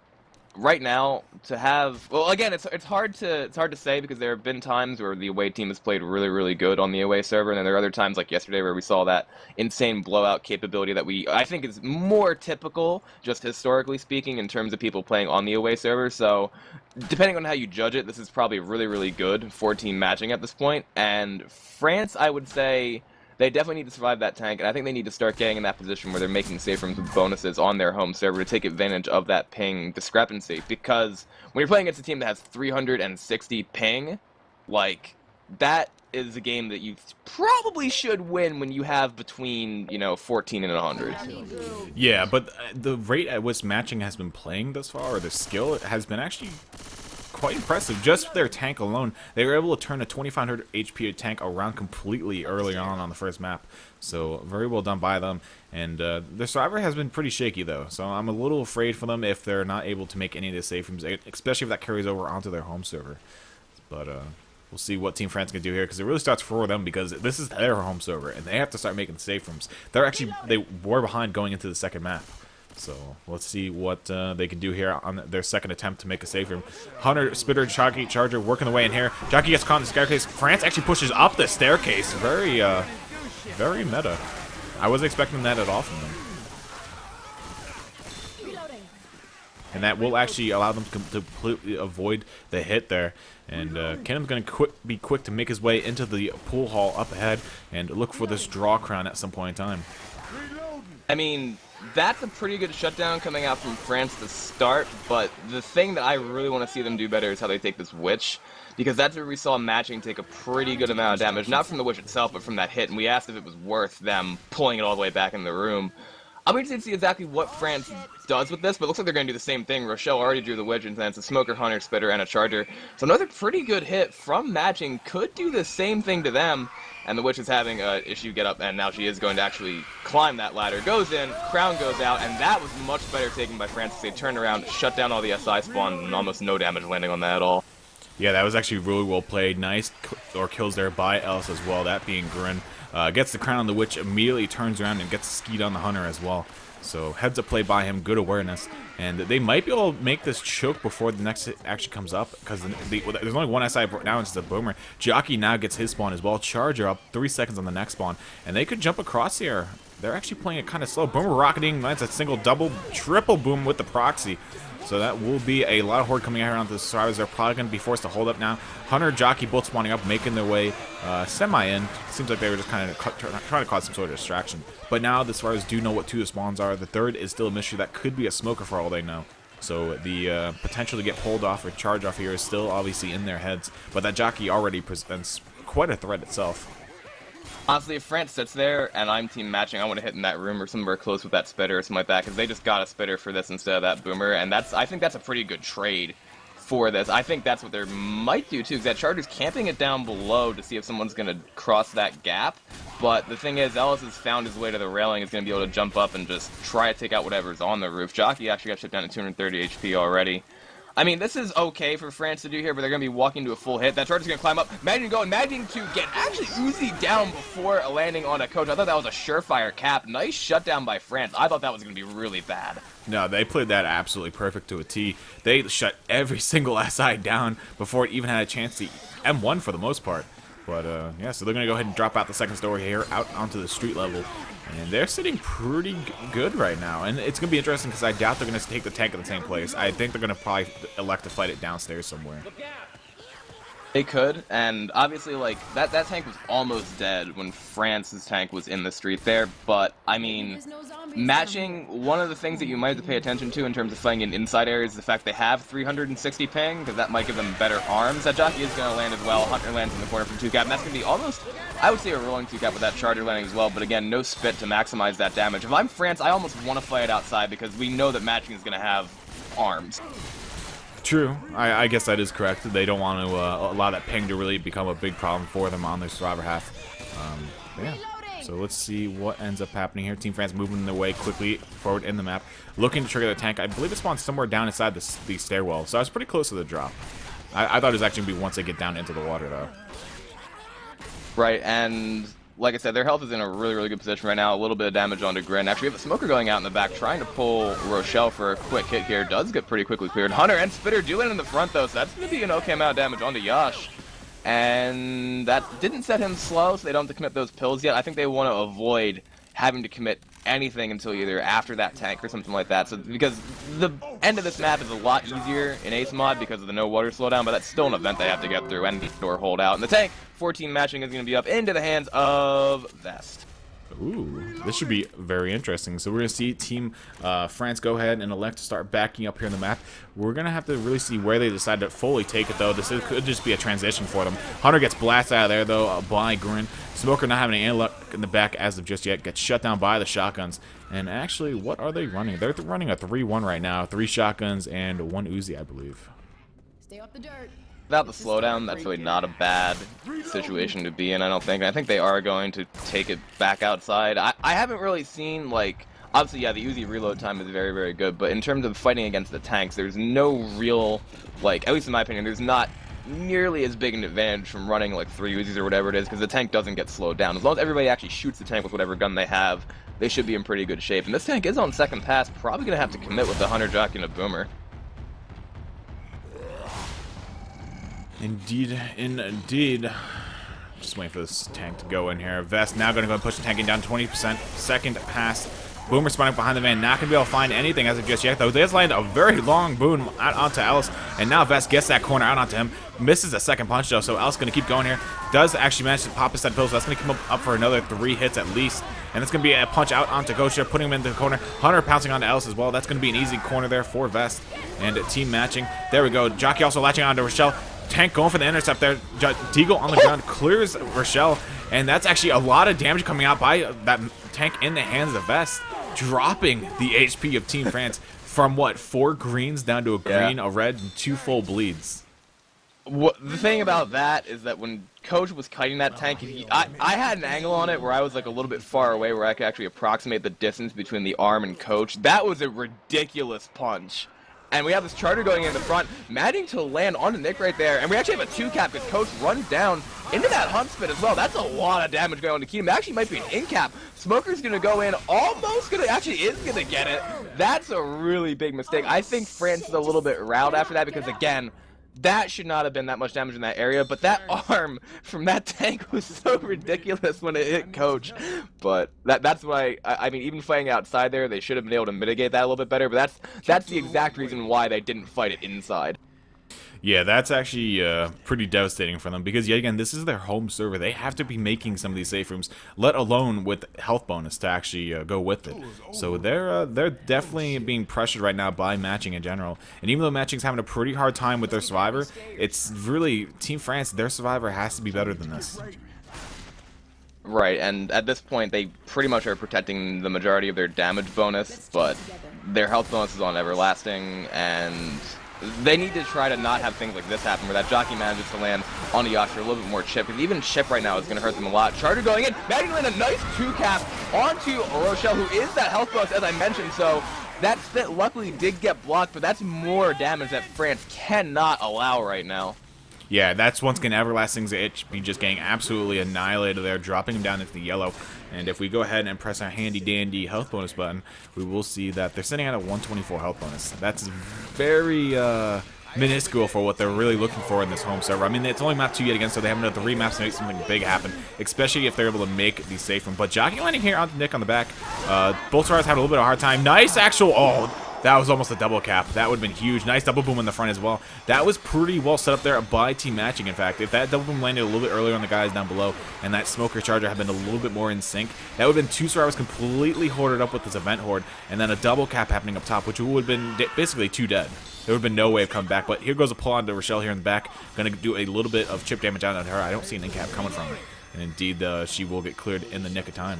right now, to have, well, again, it's hard to say because there have been times where the away team has played really, really good on the away server, and then there are other times like yesterday where we saw that insane blowout capability that I think is more typical, just historically speaking, in terms of people playing on the away server. So, depending on how you judge it, this is probably really, really good 4-team matching at this point. And France, I would say, they definitely need to survive that tank, and I think they need to start getting in that position where they're making safe rooms with bonuses on their home server to take advantage of that ping discrepancy. Because when you're playing against a team that has 360 ping, like, that is a game that you probably should win when you have between, 14 and 100. Yeah, but the rate at which matching has been playing thus far, or the skill, has been actually quite impressive. Just their tank alone, they were able to turn a 2500 HP tank around completely early on the first map. So very well done by them. And the survivor has been pretty shaky though, so I'm a little afraid for them if they're not able to make any of the safe rooms, especially if that carries over onto their home server. But we'll see what Team France can do here, because it really starts for them, because this is their home server and they have to start making safe rooms. They were behind going into the second map. So let's see what they can do here on their second attempt to make a safe room. Hunter, Spitter, Jockey, Charger working the way in here. Jockey gets caught in the staircase. France actually pushes up the staircase. Very, very meta. I wasn't expecting that at all from them. And that will actually allow them to completely avoid the hit there. And Kennan's going to be quick to make his way into the pool hall up ahead and look for this draw crown at some point in time. I mean, that's a pretty good shutdown coming out from France to start, but the thing that I really want to see them do better is how they take this Witch, because that's where we saw matching take a pretty good amount of damage, not from the Witch itself, but from that hit, and we asked if it was worth them pulling it all the way back in the room. I'm interested to see exactly what France does with this, but it looks like they're going to do the same thing. Rochelle already drew the Witch, and then it's a Smoker, Hunter, Spitter, and a Charger. So another pretty good hit from Matching could do the same thing to them. And the Witch is having an issue get up, and now she is going to actually climb that ladder. Goes in, Crown goes out, and that was much better taken by France. They turned around, shut down all the SI spawn, and almost no damage landing on that at all. Yeah, that was actually really well played. Nice kills there by Ellis as well, that being Grin. Gets the crown on the Witch, immediately turns around and gets skied on the Hunter as well. So heads up play by him, good awareness. And they might be able to make this choke before the next hit actually comes up, because there's only one SI now, it's the Boomer. Jockey now gets his spawn as well. Charger up 3 seconds on the next spawn. And they could jump across here. They're actually playing it kind of slow. Boomer rocketing, lands a single, double, triple boom with the proxy. So that will be a lot of horde coming out here onto the survivors. They're probably going to be forced to hold up now. Hunter, Jockey both spawning up, making their way semi-in. Seems like they were just kind of trying to cause some sort of distraction. But now the survivors do know what 2 of the spawns are. The third is still a mystery. That could be a Smoker for all they know. So the potential to get pulled off or charge off here is still obviously in their heads. But that Jockey already presents quite a threat itself. Honestly, if France sits there and I'm team matching, I want to hit in that room or somewhere close with that Spitter or something like that, because they just got a Spitter for this instead of that Boomer, and I think that's a pretty good trade for this. I think that's what they might do too, because that Charger's camping it down below to see if someone's going to cross that gap. But the thing is, Ellis has found his way to the railing, is going to be able to jump up and just try to take out whatever's on the roof. Jockey actually got shipped down to 230 HP already. I mean, this is okay for France to do here, but they're going to be walking to a full hit. That Charger's going to climb up, managing to get actually Uzi down before landing on a coach. I thought that was a surefire cap. Nice shutdown by France. I thought that was going to be really bad. No, they played that absolutely perfect to a T. They shut every single SI down before it even had a chance to M1 for the most part. But, yeah, so they're going to go ahead and drop out the second story here out onto the street level. And they're sitting pretty good right now. And it's going to be interesting because I doubt they're going to take the tank in the same place. I think they're going to probably elect to fight it downstairs somewhere. They could, and obviously, like, that tank was almost dead when France's tank was in the street there, but, I mean, matching, one of the things that you might have to pay attention to in terms of fighting in inside areas is the fact they have 360 ping, because that might give them better arms. That Jockey is going to land as well. Hunter lands in the corner from 2-cap, and that's going to be almost, I would say, a rolling 2-cap with that Charger landing as well, but again, no spit to maximize that damage. If I'm France, I almost want to fight it outside, because we know that matching is going to have arms. True. I guess that is correct. They don't want to allow that ping to really become a big problem for them on their survivor half. Yeah. So let's see what ends up happening here. Team France moving their way quickly forward in the map, looking to trigger the tank. I believe it spawns somewhere down inside the stairwell, so I was pretty close to the drop. I thought it was actually going to be once they get down into the water, though. Right, and like I said, their health is in a really, really good position right now. A little bit of damage onto Grin. Actually, we have a Smoker going out in the back, trying to pull Rochelle for a quick hit here. Does get pretty quickly cleared. Hunter and Spitter do land in the front, though, so that's going to be an okay amount of damage onto Yash. And that didn't set him slow, so they don't have to commit those pills yet. I think they want to avoid having to commit anything until either after that tank or something like that. So because the end of this map is a lot easier in Ace mod because of the no water slowdown, but that's still an event they have to get through and or hold out. And the tank 14 matching is going to be up into the hands of Vest. Ooh, this should be very interesting. So we're going to see Team France go ahead and elect to start backing up here in the map. We're going to have to really see where they decide to fully take it, though. This could just be a transition for them. Hunter gets blasted out of there, though, by Grin. Smoker not having any luck in the back as of just yet. Gets shut down by the shotguns. And actually, what are they running? They're running a 3-1 right now. 3 shotguns and 1 Uzi, I believe. Stay off the dirt. Without the slowdown, that's really not a bad situation to be in, I don't think. I think they are going to take it back outside. I haven't really seen, like, obviously, yeah, the Uzi reload time is very, very good, but in terms of fighting against the tanks, there's no real, like, at least in my opinion, there's not nearly as big an advantage from running, like, 3 Uzis or whatever it is, because the tank doesn't get slowed down. As long as everybody actually shoots the tank with whatever gun they have, they should be in pretty good shape. And this tank is on second pass, probably going to have to commit with the Hunter, Jockey, and a Boomer. Indeed, indeed. Just waiting for this tank to go in here. Vest now going to go and push the tank in down 20%. Second pass. Boomer spawning behind the van. Not going to be able to find anything as of just yet, though. They just land a very long boom out onto Alice. And now Vest gets that corner out onto him. Misses a second punch, though, so Alice going to keep going here. Does actually manage to pop a set of pills. So that's going to come up for another 3 hits at least. And it's going to be a punch out onto Gosha, putting him into the corner. Hunter pouncing onto Alice as well. That's going to be an easy corner there for Vest. And team matching. There we go. Jockey also latching onto Rochelle. Tank going for the intercept there. Deagle on the ground clears Rochelle, and that's actually a lot of damage coming out by that tank in the hands of Vest. dropping the HP of Team France from, what, 4 greens down to a green, a red, and 2 full bleeds. The thing about that is that when Coach was kiting that tank, I had an angle on it where I was like a little bit far away where I could actually approximate the distance between the arm and Coach. That was a ridiculous punch. And we have this Charger going in the front, managing to land onto Nick right there. And we actually have a 2-cap because Coach runs down into that hunt spit as well. That's a lot of damage going on to Keenum. It actually might be an in-cap. Smoker's going to go in, actually is going to get it. That's a really big mistake. I think France is a little bit riled after that because, again, that should not have been that much damage in that area, but that arm from that tank was so ridiculous when it hit Coach. But that's why, I mean, even fighting outside there, they should have been able to mitigate that a little bit better, but that's the exact reason why they didn't fight it inside. Yeah, that's actually pretty devastating for them because, yet again, this is their home server. They have to be making some of these safe rooms, let alone with health bonus to actually go with it. So they're definitely being pressured right now by Matching in general. And even though Matching's having a pretty hard time with their survivor, it's really Team France, their survivor has to be better than this. Right, and at this point, they pretty much are protecting the majority of their damage bonus, but their health bonus is on Everlasting, and they need to try to not have things like this happen, where that jockey manages to land on Yash for a little bit more chip, because even chip right now is going to hurt them a lot. Charger going in, managing to land a nice 2-cap onto Rochelle, who is that health bonus, as I mentioned, so that spit luckily did get blocked, but that's more damage that France cannot allow right now. Yeah, that's once again Everlasting's HP just getting absolutely annihilated there, dropping him down into the yellow. And if we go ahead and press our handy-dandy health bonus button, we will see that they're sitting at a 124 health bonus. That's very minuscule for what they're really looking for in this home server. I mean, it's only map 2 yet again, so they have another 3 maps to make something big happen, especially if they're able to make these safe rooms. But jockey landing here on Nick on the back. Both stars had a little bit of a hard time. Nice actual... Oh, that was almost a double cap. That would have been huge. Nice double boom in the front as well. That was pretty well set up there by Team Matching, in fact. If that double boom landed a little bit earlier on the guys down below and that Smoker Charger had been a little bit more in sync, that would have been 2 survivors completely hoarded up with this event horde and then a double cap happening up top, which would have been basically 2 dead. There would have been no way of coming back. But here goes a pull on to Rochelle here in the back. Going to do a little bit of chip damage out on her. I don't see an in-cap coming from her. And indeed, she will get cleared in the nick of time.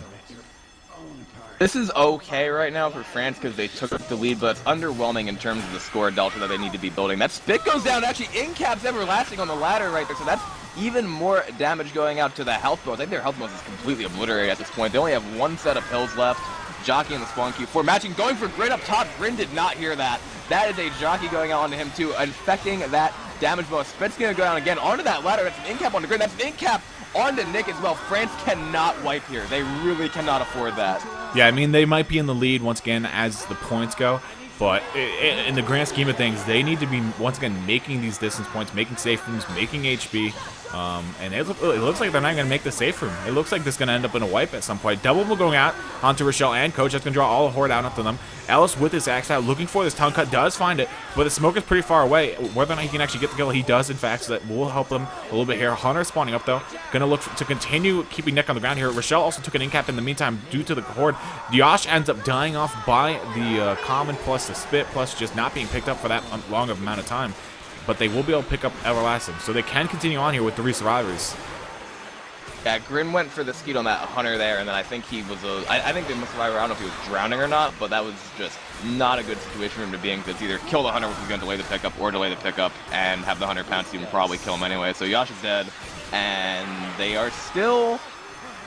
This is okay right now for France because they took the lead, but it's underwhelming in terms of the score delta that they need to be building. That spit goes down, actually in-caps Everlasting on the ladder right there, so that's even more damage going out to the health bonus. I think their health bonus is completely obliterated at this point. They only have 1 set of pills left. Jockey in the spawn queue for Matching, going for Grin up top. Grin did not hear that. That is a jockey going out onto him too, infecting that damage bonus. Spit's gonna go down again onto that ladder. That's an in-cap onto Grin. That's an in-cap onto Nick as well. France cannot wipe here. They really cannot afford that. Yeah, I mean, they might be in the lead once again as the points go, but in the grand scheme of things, they need to be, once again, making these distance points, making safe rooms, making HP, and it looks like they're not going to make the safe room. It looks like this is going to end up in a wipe at some point. Double will going out onto Rochelle and Coach. That's going to draw all the horde out onto them. Ellis with his axe out, looking for this tongue cut, does find it, but the smoke is pretty far away. Whether or not he can actually get the kill, he does, in fact, so that will help them a little bit here. Hunter spawning up, though. Going to look to continue keeping Nick on the ground here. Rochelle also took an in-cap in the meantime due to the horde. Yosh ends up dying off by the common plus the spit plus just not being picked up for that long of amount of time. But they will be able to pick up Everlasting, so they can continue on here with 3 survivors. Yeah, Grin went for the skeet on that Hunter there, and then I think he was I think they must survive. I don't know if he was drowning or not, but that was just not a good situation for him to be in, because either kill the Hunter, which is going to delay the pickup, or delay the pickup and have the Hunter pounce you and probably kill him anyway. So Yash is dead, and they are still...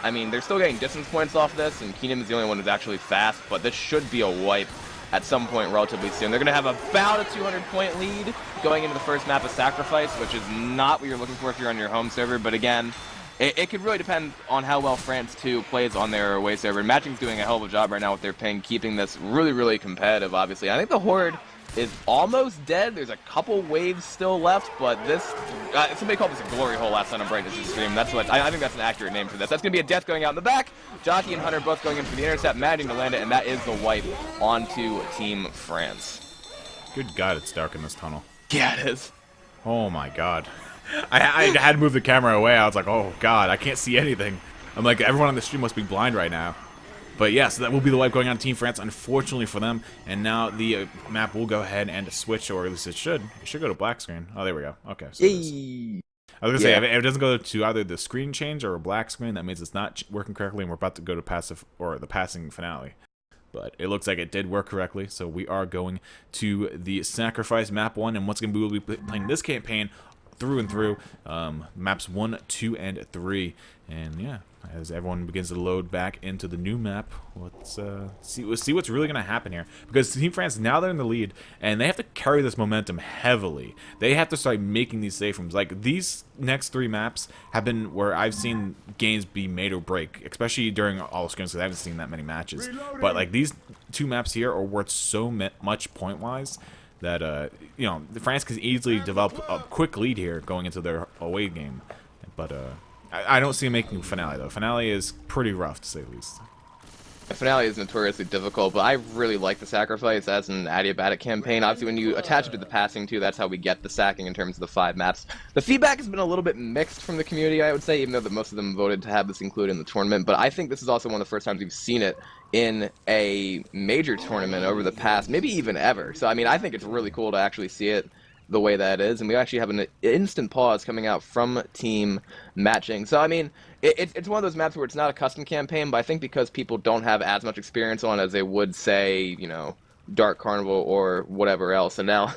I mean, they're still getting distance points off this, and Keenum is the only one who's actually fast, but this should be a wipe at some point relatively soon. They're going to have about a 200-point lead going into the first map of Sacrifice, which is not what you're looking for if you're on your home server, but again, it could really depend on how well France 2 plays on their away server. And Matching's doing a hell of a job right now with their ping, keeping this really, really competitive, obviously. I think the Horde is almost dead. There's a couple waves still left, but this... somebody called this a glory hole last time on Brightness' stream. That's what... I think that's an accurate name for this. That's going to be a death going out in the back. Jockey and Hunter both going in for the intercept, managing to land it, and that is the wipe onto Team France. Good God, it's dark in this tunnel. Yeah, it is. Oh my God. I had to move the camera away. I was like, oh God, I can't see anything. I'm like, everyone on the stream must be blind right now. But yes, that will be the wipe going on Team France, unfortunately for them. And now the map will go ahead and switch, or at least it should. It should go to black screen. Oh, there we go. Okay. So I was going to say, if it doesn't go to either the screen change or a black screen, that means it's not working correctly, and we're about to go to passive, or the passing finale. but it looks like it did work correctly. So we are going to the Sacrifice map 1, and once again we will be playing this campaign through and through, maps 1, 2, and 3, and yeah, as everyone begins to load back into the new map, let's see what's really gonna happen here, because Team France, now they're in the lead and they have to carry this momentum heavily. They have to start making these safe rooms. Like, these next 3 maps have been where I've seen games be made or break, especially during all scrims, because I haven't seen that many matches. But like, these 2 maps here are worth so much point wise that you know, France can easily develop a quick lead here going into their away game. But I don't see him making Finale, though. Finale is pretty rough, to say the least. Finale is notoriously difficult, but I really like the Sacrifice as an adiabatic campaign. Obviously, when you attach it to the passing, too, that's how we get the sacking in terms of the 5 maps. The feedback has been a little bit mixed from the community, I would say, even though that most of them voted to have this included in the tournament. But I think this is also one of the first times we've seen it in a major tournament over the past, maybe even ever. So, I mean, I think it's really cool to actually see it the way that it is, and we actually have an instant pause coming out from team matching. So, I mean, it's one of those maps where it's not a custom campaign, but I think because people don't have as much experience on as they would, say, you know, Dark Carnival or whatever else. And now,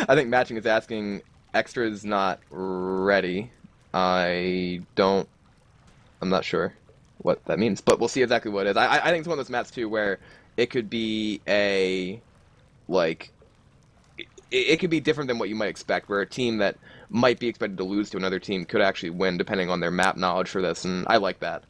I think matching is asking, extras not ready. I'm not sure what that means, but we'll see exactly what it is. I think it's one of those maps, too, where it could be a, like, it could be different than what you might expect, where a team that might be expected to lose to another team could actually win, depending on their map knowledge for this, and I like that.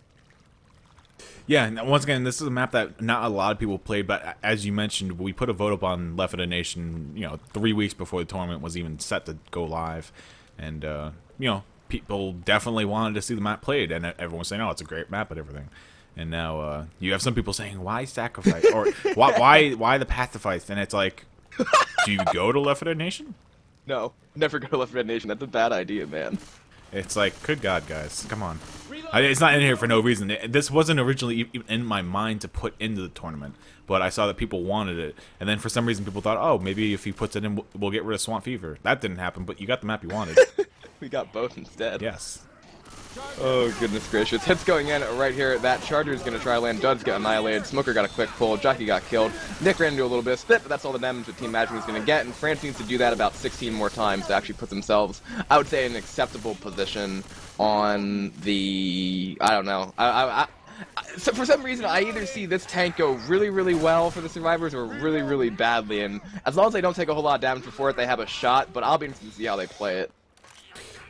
Yeah, and once again, this is a map that not a lot of people played, but as you mentioned, we put a vote up on L4D2 Nation, you know, 3 weeks before the tournament was even set to go live, and, you know, people definitely wanted to see the map played, and everyone was saying, oh, it's a great map and everything. And now, you have some people saying, why Sacrifice? Or, why the Pacifice? And it's like, do you go to L4D2 Nation? No, never go to L4D2 Nation. That's a bad idea, man. It's like, good God, guys, come on. It's not in here for no reason. This wasn't originally in my mind to put into the tournament, but I saw that people wanted it, and then for some reason people thought, oh, maybe if he puts it in, we'll get rid of Swamp Fever. That didn't happen, but you got the map you wanted. We got both instead. Yes. Oh, goodness gracious. Hits going in right here. That Charger's going to try land. Duds got annihilated. Smoker got a quick pull. Jockey got killed. Nick ran into a little bit of spit, but that's all the damage that Team Matching is going to get. And France needs to do that about 16 more times to actually put themselves, I would say, in an acceptable position on the... I don't know. So for some reason, I either see this tank go really, really well for the survivors or really, really badly. And as long as they don't take a whole lot of damage before it, they have a shot. But I'll be interested to see how they play it.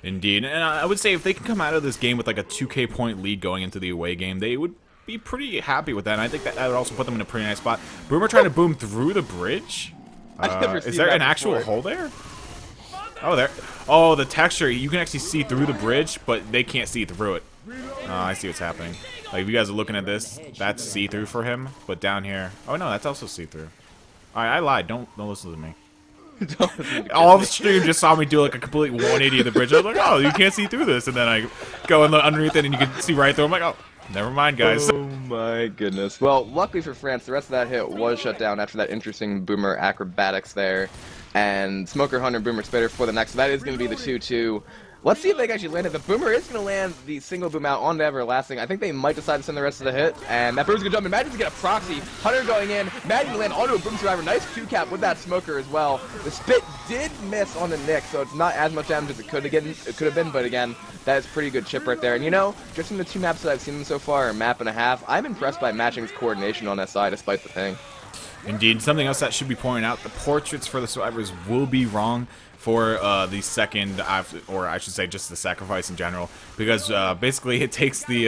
Indeed, and I would say if they can come out of this game with like a 2K point lead going into the away game, they would be pretty happy with that, and I think that would also put them in a pretty nice spot. Boomer trying to boom through the bridge? Is there an actual hole there? Oh, there. Oh, the texture, you can actually see through the bridge, but they can't see through it. I see what's happening. Like, if you guys are looking at this, that's see-through for him, but down here... Oh, no, that's also see-through. Alright, I lied. Don't listen to me. All the stream just saw me do like a complete 180 of the bridge. I was like, oh, you can't see through this. And then I go in underneath it and you can see right through. I'm like, oh, never mind, guys. Oh my goodness. Well, luckily for France, the rest of that hit was shut down after that interesting Boomer acrobatics there. And Smoker Hunter, Boomer Spitter for the next. So that is going to be the 2-2. Let's see if they can actually land it. The Boomer is going to land the single boom out on the Everlasting. I think they might decide to send the rest of the hit. And that Boomer's going to jump in. Maddie's going to get a proxy. Hunter going in. Maddie going to land onto a Boom Survivor. Nice Q-cap with that Smoker as well. The Spit did miss on the Nick, so it's not as much damage as it could have been. But again, that is pretty good chip right there. And you know, just from the 2 maps that I've seen them so far, a map and a half, I'm impressed by Matching's coordination on SI despite the thing. Indeed. Something else that should be pointed out, the portraits for the survivors will be wrong for the second, or I should say just the Sacrifice in general, because basically it takes the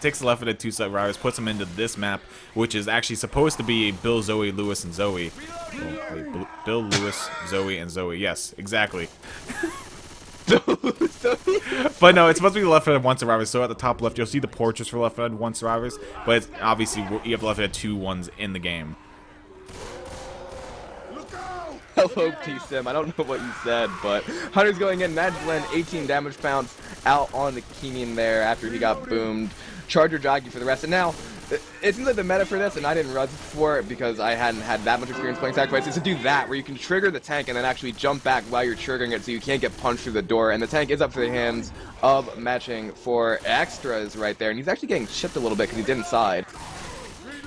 L4D2 survivors, puts them into this map, which is actually supposed to be Bill, Zoe, Lewis, and Zoe. Oh, wait, Bill, Lewis, Zoe, and Zoe. Yes, exactly. But no, it's supposed to be L4D1 survivors. So at the top left, you'll see the portraits for L4D1 survivors, but it's obviously you have L4D2 ones in the game. Hello, T-Sim. I don't know what you said, but Hunter's going in. Magdalene, 18 damage pounds out on the Keenan there after he got boomed. Charger Jockey for the rest. And now, it seems like the meta for this, and I didn't realize before it because I hadn't had that much experience playing Sacrifice, is to do that, where you can trigger the tank and then actually jump back while you're triggering it so you can't get punched through the door. And the tank is up for the hands of Matching for extras right there. And he's actually getting chipped a little bit because he did inside.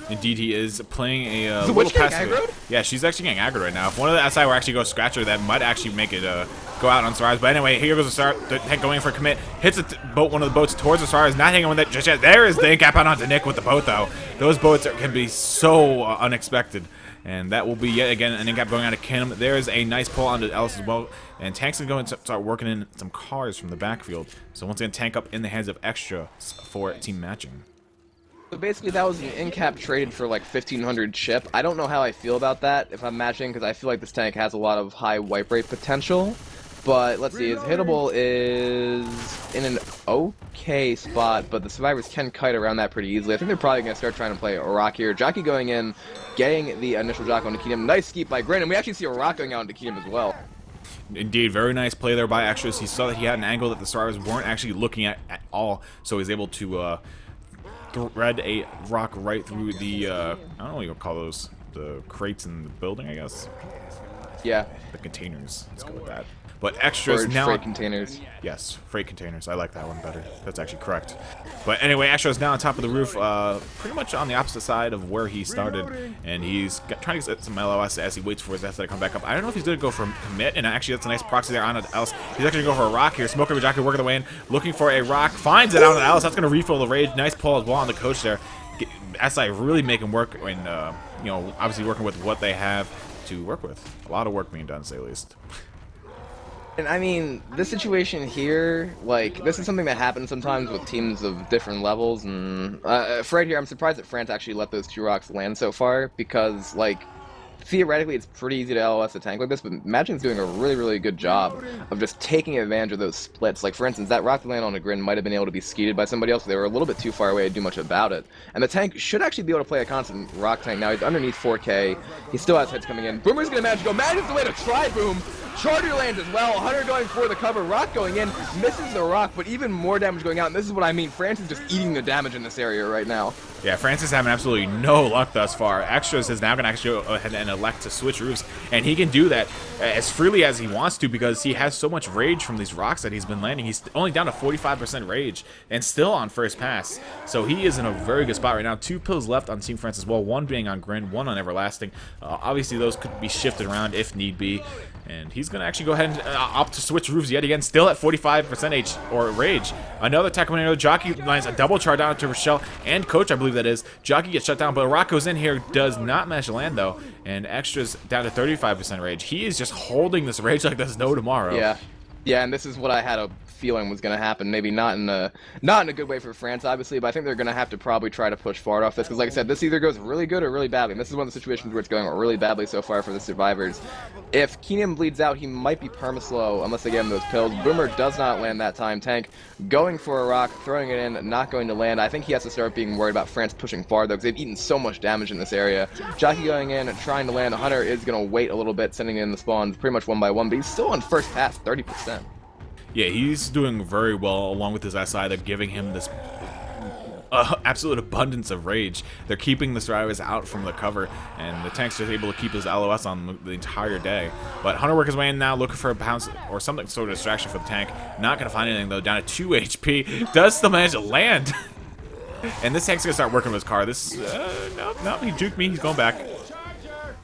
Indeed, he is playing a the little witch getting passive. aggroed? Yeah, she's actually getting aggroed right now. If one of the SI were actually go scratch her, that might actually make it go out on Suarez. But anyway, here goes the tank going for a commit. Hits one of the boats towards the Suarez. Not hanging with it just yet. There is the incap out onto Nick with the boat, though. Those boats can be so unexpected. And that will be yet again an incap going on to Kim. There's a nice pull onto Ellis as well. And Tank's going to go and start working in some cars from the backfield. So once again, Tank up in the hands of Extra for team matching. So basically, that was an in-cap traded for like 1,500 chip. I don't know how I feel about that if I'm matching, because I feel like this tank has a lot of high wipe rate potential. But let's see, his hittable is in an okay spot, but the survivors can kite around that pretty easily. I think they're probably going to start trying to play a rock here. Jockey going in, getting the initial jock onto Keenum. Nice skeep by Grin, and we actually see a rock going out into Keenum as well. Indeed, very nice play there by Extras. He saw that he had an angle that the survivors weren't actually looking at all, so he was able to thread a rock right through the, I don't know what you would call those, the crates in the building, I guess? Yeah. The containers, let's go with that. But Extras Storage now... freight containers. Yes, freight containers. I like that one better. That's actually correct. But anyway, Extras now on top of the roof, pretty much on the opposite side of where he started. And he's trying to get some LOS as he waits for his SI to come back up. I don't know if he's going to go for commit, and actually that's a nice proxy there on Alice. He's actually going to go for a rock here. Smoker Jockey working the way in, looking for a rock, finds it out on Alice. That's going to refill the rage. Nice pull as well on the coach there. SI really making work, and you know, obviously working with what they have to work with. A lot of work being done, to say the least. And I mean, this situation here, like, this is something that happens sometimes with teams of different levels, and for right here, I'm surprised that France actually let those 2 rocks land so far, because, like, theoretically, it's pretty easy to LOS a tank like this, but Magic's doing a really, really good job of just taking advantage of those splits. Like, for instance, that rock to land on a Grin might have been able to be skeeted by somebody else, but they were a little bit too far away to do much about it. And the tank should actually be able to play a constant rock tank. Now, he's underneath 4K. He still has hits coming in. Boomer's going to manage to go. Magic's the way to try Boom. Charger lands as well. Hunter going for the cover. Rock going in. Misses the rock, but even more damage going out. And this is what I mean. France is just eating the damage in this area right now. Yeah, France is having absolutely no luck thus far. Extras is now going to actually go ahead and elect to switch roofs, and he can do that as freely as he wants to because he has so much rage from these rocks that he's been landing. He's only down to 45% rage and still on first pass, so he is in a very good spot right now. 2 pills left on Team France as well, 1 being on Grin, 1 on Everlasting. Obviously, those could be shifted around if need be, and he's going to actually go ahead and opt to switch roofs yet again, still at 45% H or rage. Another attack coming in. Jockey lands a double charge down to Rochelle and Coach, I believe that is. Jockey gets shut down, but Rock goes in here, does not manage to land though, and Extra's down to 35% rage. He is just holding this rage like there's no tomorrow. Yeah, and this is what I had a feeling was going to happen. Maybe not in a good way for France, obviously, but I think they're going to have to probably try to push forward off this, because like I said, this either goes really good or really badly, and this is one of the situations where it's going really badly so far for the survivors. If Keenum bleeds out, he might be perma-slow unless they get him those pills. Boomer does not land that time. Tank going for a rock, throwing it in, not going to land. I think he has to start being worried about France pushing far, though, because they've eaten so much damage in this area. Jockey going in, trying to land. Hunter is going to wait a little bit, sending in the spawn pretty much 1 by 1, but he's still on first pass, 30%. Yeah, he's doing very well along with his SI. They're giving him this absolute abundance of rage. They're keeping the survivors out from the cover, and the tank's just able to keep his LOS on the entire day. But Hunter works his way in now, looking for a bounce or something sort of distraction for the tank. Not going to find anything, though. Down to 2 HP. Does still manage to land. And this tank's going to start working with his car. This, no, he juked me. He's going back.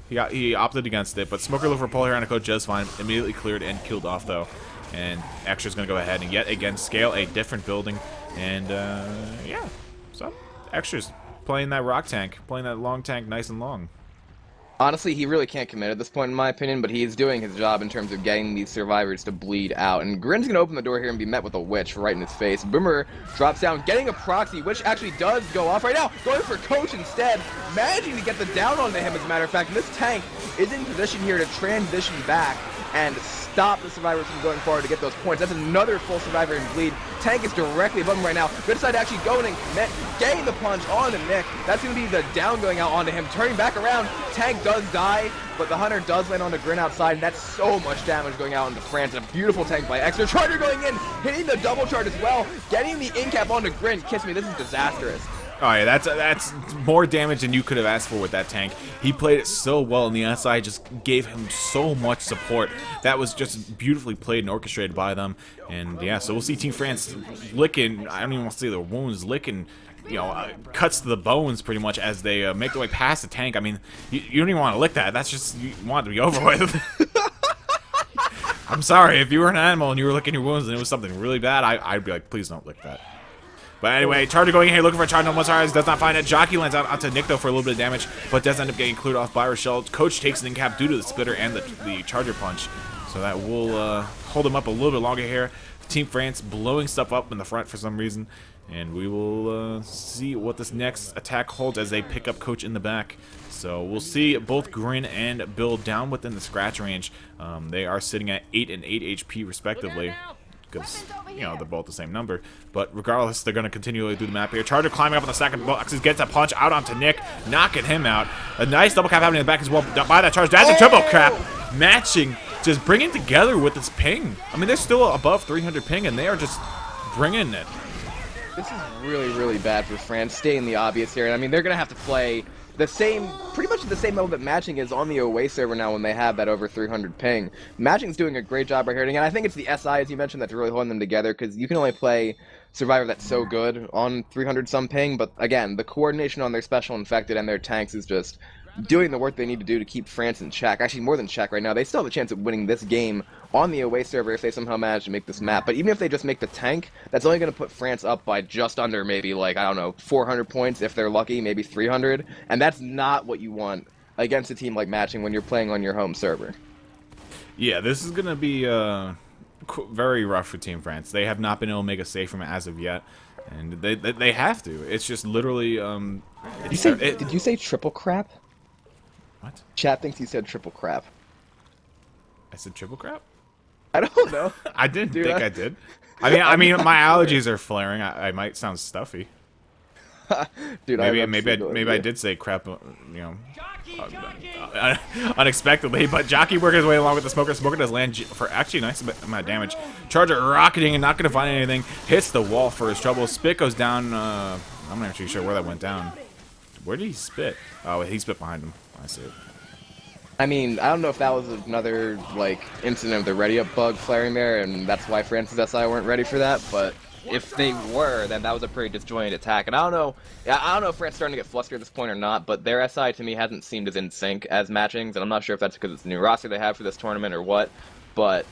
He opted against it, but Smoker looked for a pull here on a coach just fine. Immediately cleared and killed off, though. And Extra's going to go ahead and yet again scale a different building. And, yeah. So, Extra's playing that rock tank. Playing that long tank nice and long. Honestly, he really can't commit at this point, in my opinion, but he's doing his job in terms of getting these survivors to bleed out. And Grin's going to open the door here and be met with a witch right in his face. Boomer drops down, getting a proxy, which actually does go off right now. Going for Coach instead, managing to get the down onto him, as a matter of fact. And this tank is in position here to transition back and stop the survivors from going forward to get those points. That's another full survivor in bleed. Tank is directly above him right now. Good side actually going and commit, getting the punch on the Nick. That's going to be the down going out onto him. Turning back around, Tank does die, but the Hunter does land on the Grin outside, and that's so much damage going out into France. A beautiful tank by Extra. Charger going in, hitting the double charge as well, getting the in-cap onto Grin. Kiss me, this is disastrous. Oh yeah, that's more damage than you could have asked for with that tank. He played it so well, and the SI just gave him so much support. That was just beautifully played and orchestrated by them. And yeah, so we'll see Team France licking, I don't even want to say their wounds, licking you know, cuts to the bones pretty much as they make their way past the tank. I mean, you don't even want to lick that. That's just, you want it to be over with. I'm sorry, if you were an animal and you were licking your wounds and it was something really bad, I'd be like, please don't lick that. But anyway, Charger going in here looking for a charge on one side, does not find it. Jockey lands out onto Nick though for a little bit of damage, but does end up getting cleared off by Rochelle. Coach takes an in cap due to the splitter and the Charger punch. So that will hold him up a little bit longer here. Team France blowing stuff up in the front for some reason. And we will see what this next attack holds as they pick up Coach in the back. So we'll see both Grin and Bill down within the scratch range. They are sitting at 8 and 8 HP respectively, because, you know, they're both the same number. But regardless, they're going to continually do the map here. Charger climbing up on the second boxes, gets a punch out onto Nick, knocking him out. A nice double cap happening in the back as well by that charge. That's a triple cap, matching, just bringing together with this ping. I mean, they're still above 300 ping, and they are just bringing it. This is really, really bad for France, staying the obvious here. I mean, they're going to have to play the same, pretty much the same level that Matching is on the away server now when they have that over 300 ping. Matching's doing a great job right here, and I think it's the SI, as you mentioned, that's really holding them together, because you can only play Survivor that's so good on 300 some ping, but again, the coordination on their special infected and their tanks is just doing the work they need to do to keep France in check. Actually, more than check right now. They still have a chance of winning this game on the away server if they somehow manage to make this map. But even if they just make the tank, that's only going to put France up by just under maybe, like, I don't know, 400 points if they're lucky, maybe 300. And that's not what you want against a team like Matching when you're playing on your home server. Yeah, this is going to be very rough for Team France. They have not been able to make a save from it as of yet. And they have to. It's just literally... Did you say triple crap? What? Chat thinks you said triple crap. I said triple crap? I don't know. I didn't think I did. I mean, my allergies are flaring. I might sound stuffy. Dude, maybe I did say crap, you know, unexpectedly. But Jockey working his way along with the Smoker. Smoker does land for actually a nice amount of damage. Charger rocketing and not going to find anything. Hits the wall for his trouble. Spit goes down. I'm not actually sure where that went down. Where did he spit? Oh, he spit behind him. I see it. I mean, I don't know if that was another, like, incident of the ready-up bug flaring there, and that's why France's SI weren't ready for that, but if they were, then that was a pretty disjointed attack. And I don't know if France is starting to get flustered at this point or not, but their SI to me hasn't seemed as in sync as Matching's, and I'm not sure if that's because it's the new roster they have for this tournament or what, but,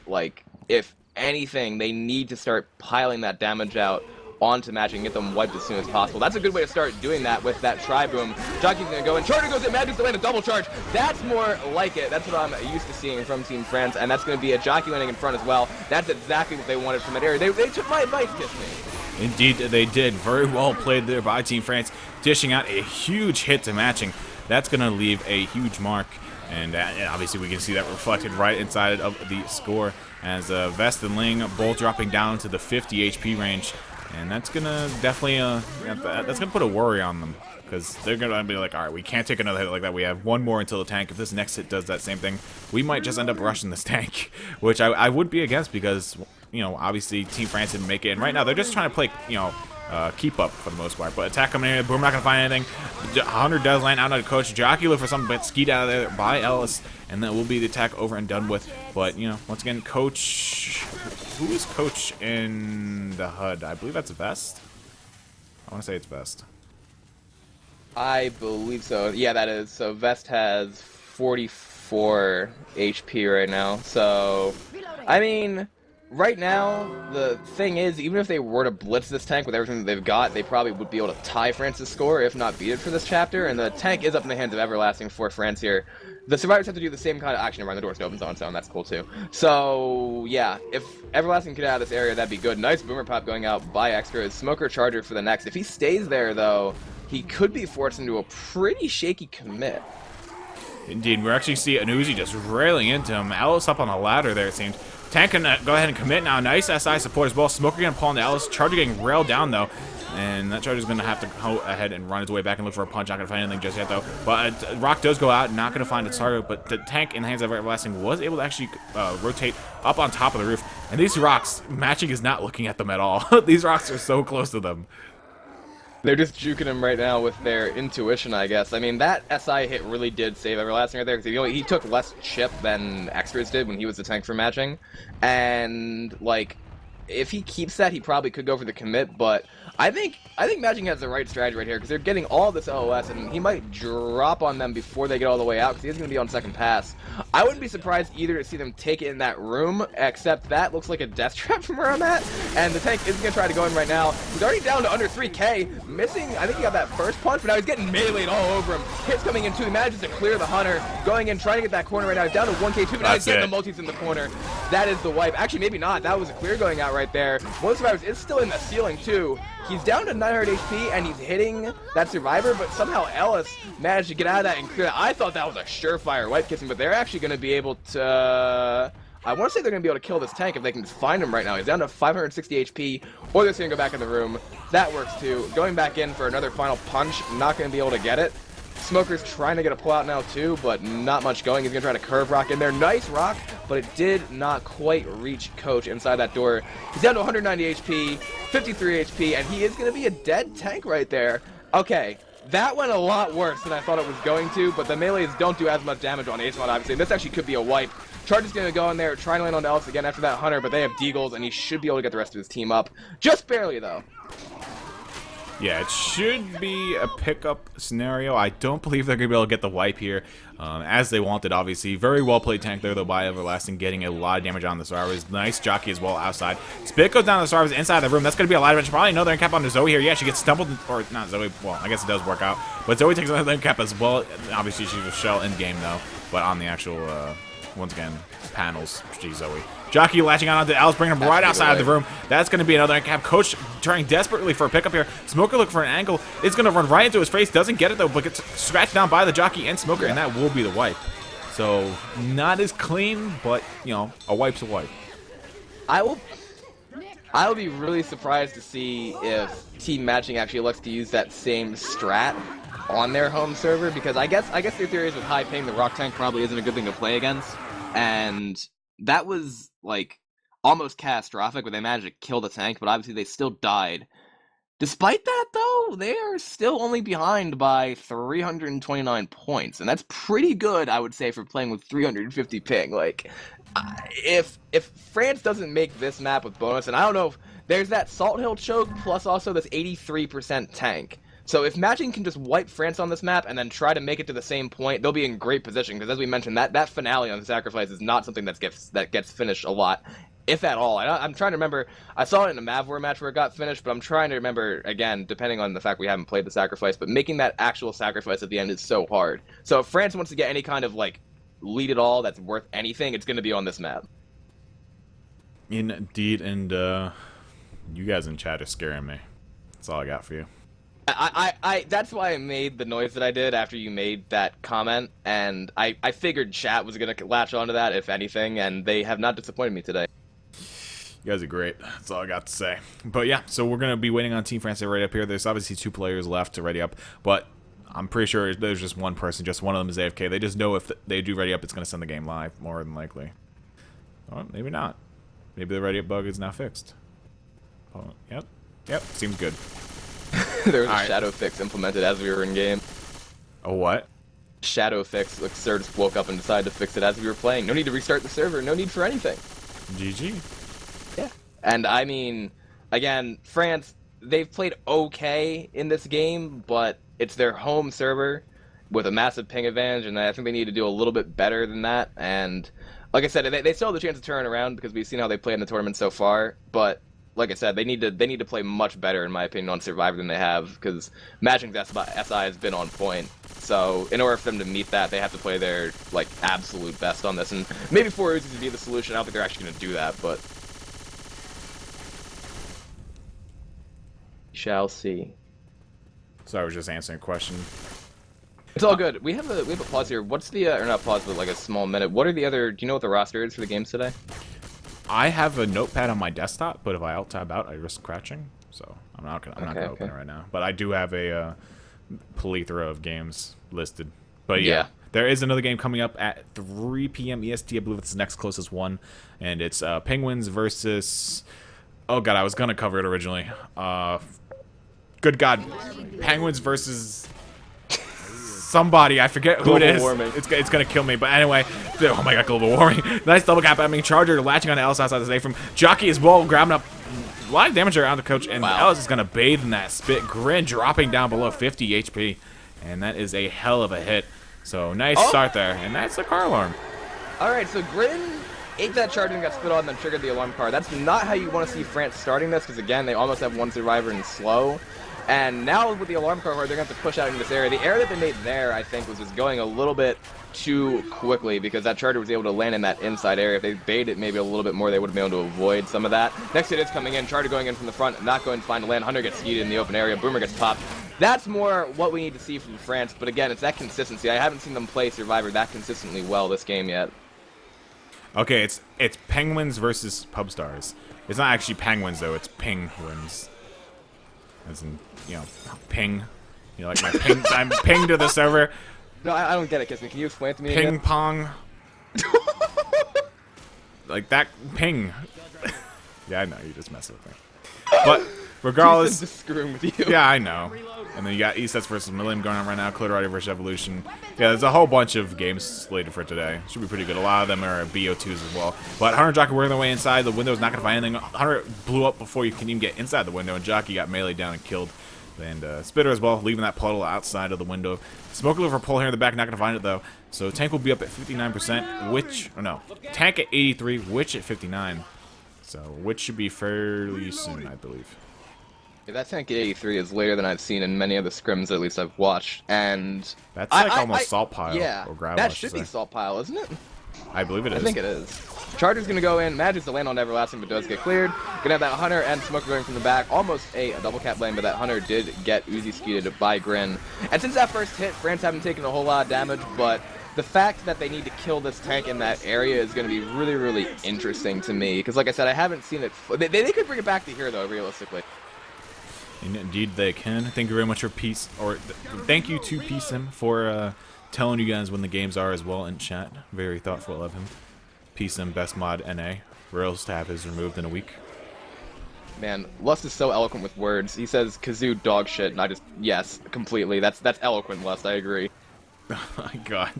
like, if anything, they need to start piling that damage out onto Matching and get them wiped as soon as possible. That's a good way to start doing that with that Tri-Boom. Jockey's gonna go in, Charger goes in, Matching's gonna land a double charge. That's more like it. That's what I'm used to seeing from Team France, and that's gonna be a Jockey landing in front as well. That's exactly what they wanted from that area. They took my advice, kiss me. Indeed, they did. Very well played there by Team France, dishing out a huge hit to Matching. That's gonna leave a huge mark, and obviously we can see that reflected right inside of the score as Vest and Ling both dropping down to the 50 HP range. And that's gonna definitely that's gonna put a worry on them, because they're gonna be like, all right, we can't take another hit like that. We have one more until the tank. If this next hit does that same thing, we might just end up rushing this tank, which I would be against, because, you know, obviously Team France didn't make it, and right now they're just trying to play, you know, keep up for the most part. But attack coming in, Boom not gonna find anything. 100 does land out on Coach. Jockey look for something, but skied out of there by Ellis, and that will be the attack over and done with. But, you know, once again, Coach. Who is Coach in the HUD? I believe that's Vest. I want to say it's Vest. I believe so. Yeah, that is. So Vest has 44 HP right now. So, I mean, right now, the thing is, even if they were to blitz this tank with everything that they've got, they probably would be able to tie France's score, if not beat it for this chapter. And the tank is up in the hands of Everlasting for France here. The survivors have to do the same kind of action around the doors opens on its own. That's cool too. So yeah, if Everlasting could get out of this area, that'd be good. Nice boomer pop going out by Extra. Smoker Charger for the next. If he stays there though, he could be forced into a pretty shaky commit. Indeed, we actually see an Uzi just railing into him. Alice up on a ladder there, it seems. Tank can go ahead and commit now. Nice SI support as well. Smoker gonna pull into Alice. Charger getting railed down though. And that Charger's going to have to go ahead and run his way back and look for a punch. Not going to find anything just yet, though. But Rock does go out, not going to find its target. But the tank in the hands of Everlasting was able to actually rotate up on top of the roof. And these rocks, Matching is not looking at them at all. These rocks are so close to them. They're just juking him right now with their intuition, I guess. I mean, that SI hit really did save Everlasting right there, because he took less chip than Extras did when he was the tank for Matching. And, like, if he keeps that, he probably could go for the commit, but I think Magic has the right strategy right here, because they're getting all this LOS, and he might drop on them before they get all the way out, because he's going to be on second pass. I wouldn't be surprised either to see them take it in that room, except that looks like a death trap from where I'm at, and the tank isn't going to try to go in right now. He's already down to under 3k, missing, I think he got that first punch, but now he's getting meleeed all over him. Hits coming in too, he manages to clear the Hunter, going in, trying to get that corner right now. He's down to 1k2, but now he's getting the multis in the corner. That is the wipe. Actually, maybe not. That was a clear going out right there. One of the survivors is still in the ceiling too. He's down to 900 HP and he's hitting that survivor, but somehow Ellis managed to get out of that and clear that. I thought that was a surefire wipe kissing, but they're actually going to be able to... I want to say they're going to be able to kill this tank if they can just find him right now. He's down to 560 HP, or they're going to go back in the room. That works too. Going back in for another final punch, not going to be able to get it. Smoker's trying to get a pull out now too, but not much going. He's going to try to curve rock in there. Nice rock, but it did not quite reach Coach inside that door. He's down to 190 HP, 53 HP, and he is going to be a dead tank right there. Okay, that went a lot worse than I thought it was going to, but the melees don't do as much damage on Ace-Mod, obviously. This actually could be a wipe. Charge is going to go in there, try and land on Ellis again after that Hunter, but they have Deagles, and he should be able to get the rest of his team up. Just barely, though. Yeah, it should be a pickup scenario. I don't believe they're going to be able to get the wipe here as they wanted, obviously. Very well played tank there, though, by Everlasting, getting a lot of damage on the survivors. Nice jockey as well outside. Spit goes down to the survivors inside the room. That's going to be a lot of damage. Probably another cap on Zoe here. Yeah, she gets stumbled, or not Zoe. Well, I guess it does work out. But Zoe takes another cap as well. Obviously, she's a shell in game, though. But on the actual, once again, panels, she's Zoe. Jockey latching on to Alice, bringing him right outside of the room. That's going to be another cap. Coach trying desperately for a pickup here. Smoker looking for an angle. It's going to run right into his face. Doesn't get it, though, but gets scratched down by the Jockey and Smoker, and that will be the wipe. So, not as clean, but, you know, a wipe's a wipe. I will be really surprised to see if Team Matching actually looks to use that same strat on their home server, because I guess their theory is with high ping, the rock tank probably isn't a good thing to play against, and that was like almost catastrophic when they managed to kill the tank, but obviously they still died. Despite that, though, they are still only behind by 329 points, and that's pretty good, I would say, for playing with 350 ping. Like, if France doesn't make this map with bonus, and I don't know if there's that Salt Hill choke plus also this 83% tank. So if Matching can just wipe France on this map and then try to make it to the same point, they'll be in great position, because as we mentioned, that finale on the Sacrifice is not something that gets finished a lot, if at all. I'm trying to remember, I saw it in a Mavwar match where it got finished, but I'm trying to remember, again, depending on the fact we haven't played the Sacrifice, but making that actual Sacrifice at the end is so hard. So if France wants to get any kind of, like, lead at all that's worth anything, it's going to be on this map. Indeed, and you guys in chat are scaring me. That's all I got for you. That's why I made the noise that I did after you made that comment, and I figured chat was going to latch onto that, if anything, and they have not disappointed me today. You guys are great. That's all I got to say. But yeah, so we're going to be waiting on Team France to ready up here. There's obviously 2 players left to ready up, but I'm pretty sure there's just one person. Just one of them is AFK. They just know if they do ready up, it's going to send the game live, more than likely. Well, maybe not. Maybe the ready up bug is now fixed. Oh, yep, seems good. There was a shadow fix implemented as we were in game. A what? Shadow fix. Like, Sir just woke up and decided to fix it as we were playing. No need to restart the server. No need for anything. GG. Yeah. And I mean, again, France, they've played okay in this game, but it's their home server with a massive ping advantage, and I think they need to do a little bit better than that. And like I said, they still have the chance to turn around because we've seen how they play in the tournament so far, but like I said, they need to play much better, in my opinion, on Survivor than they have, because Matching's SI has been on point. So in order for them to meet that, they have to play their like absolute best on this. And maybe 4 Uzis would be the solution. I don't think they're actually going to do that, but shall see. So I was just answering a question. It's all good. We have a pause here. What's the or not pause, but like a small minute. What are the other? Do you know what the roster is for the games today? I have a notepad on my desktop, but if I alt tab out, I risk crashing. So I'm not gonna open it right now. But I do have a plethora of games listed. But yeah, there is another game coming up at 3 p.m. EST. I believe it's the next closest one, and it's Penguins versus. Oh god, I was gonna cover it originally. Good god, Penguins versus somebody. I forget who it Global is. warming. It's gonna kill me. But anyway, oh my god, global warming. Nice double cap. I mean, Charger latching on to Ellis outside the stage from Jockey as well, grabbing up a lot of damage around the coach, and Wow. Ellis is gonna bathe in that spit. Grin dropping down below 50 HP, and that is a hell of a hit. So nice start there, and that's the car alarm. All right, so Grin ate that charge and got spit on, and then triggered the alarm car. That's not how you want to see France starting this, because again, they almost have one survivor in slow. And now with the alarm car, they're going to have to push out into this area. The error that they made there, I think, was just going a little bit too quickly, because that charger was able to land in that inside area. If they baited it maybe a little bit more, they would have been able to avoid some of that. Next hit is coming in. Charger going in from the front, not going to find a land. Hunter gets skeeted in the open area. Boomer gets popped. That's more what we need to see from France. But again, it's that consistency. I haven't seen them play Survivor that consistently well this game yet. Okay, it's Penguins versus Pub Stars. It's not actually Penguins though. It's Penguins. As in, you know, ping. You know, like my ping. I'm ping to the server. No, I don't get it, Kissman. Can you explain it to me Ping again? pong. Like that ping. Yeah, I know, you're just messing with me. But regardless, Just screwing with you. yeah, I know. And then you got Esets versus Millennium going on right now, Clitorati versus Evolution. Yeah, there's a whole bunch of games slated for today. Should be pretty good. A lot of them are BO2s as well. But Hunter and Jockey working their way inside. The window's not going to find anything. Hunter blew up before you can even get inside the window, and Jockey got meleeed down and killed. And Spitter as well, leaving that puddle outside of the window. Smoke looking for a pull here in the back, not going to find it though. So Tank will be up at 59%, which, or no, Tank at 83, Witch at 59. So Witch should be fairly soon, I believe. Yeah, that tank at 83 is later than I've seen in many of the scrims, at least I've watched. And That's like almost Salt Pile yeah, or gravel. that I should say. be Salt Pile, isn't it? I believe it is. I think it is. Charger's gonna go in, manages to land on Everlasting, but does get cleared. Gonna have that Hunter and Smoker going from the back. Almost a double cap lane, but that Hunter did get Uzi skeeted by Grin. And since that first hit, France haven't taken a whole lot of damage, but the fact that they need to kill this tank in that area is going to be really, really interesting to me. Because like I said, I haven't seen it. They could bring it back to here, though, realistically. Indeed, they can. Thank you very much for Peace, or thank you to Peace Him for telling you guys when the games are as well in chat. Very thoughtful of him. Peace Him, best mod NA. Rails tab is removed in a week. Man, Lust is so eloquent with words. He says kazoo dog shit, and I just yes, completely. That's eloquent, Lust. I agree. Oh my god.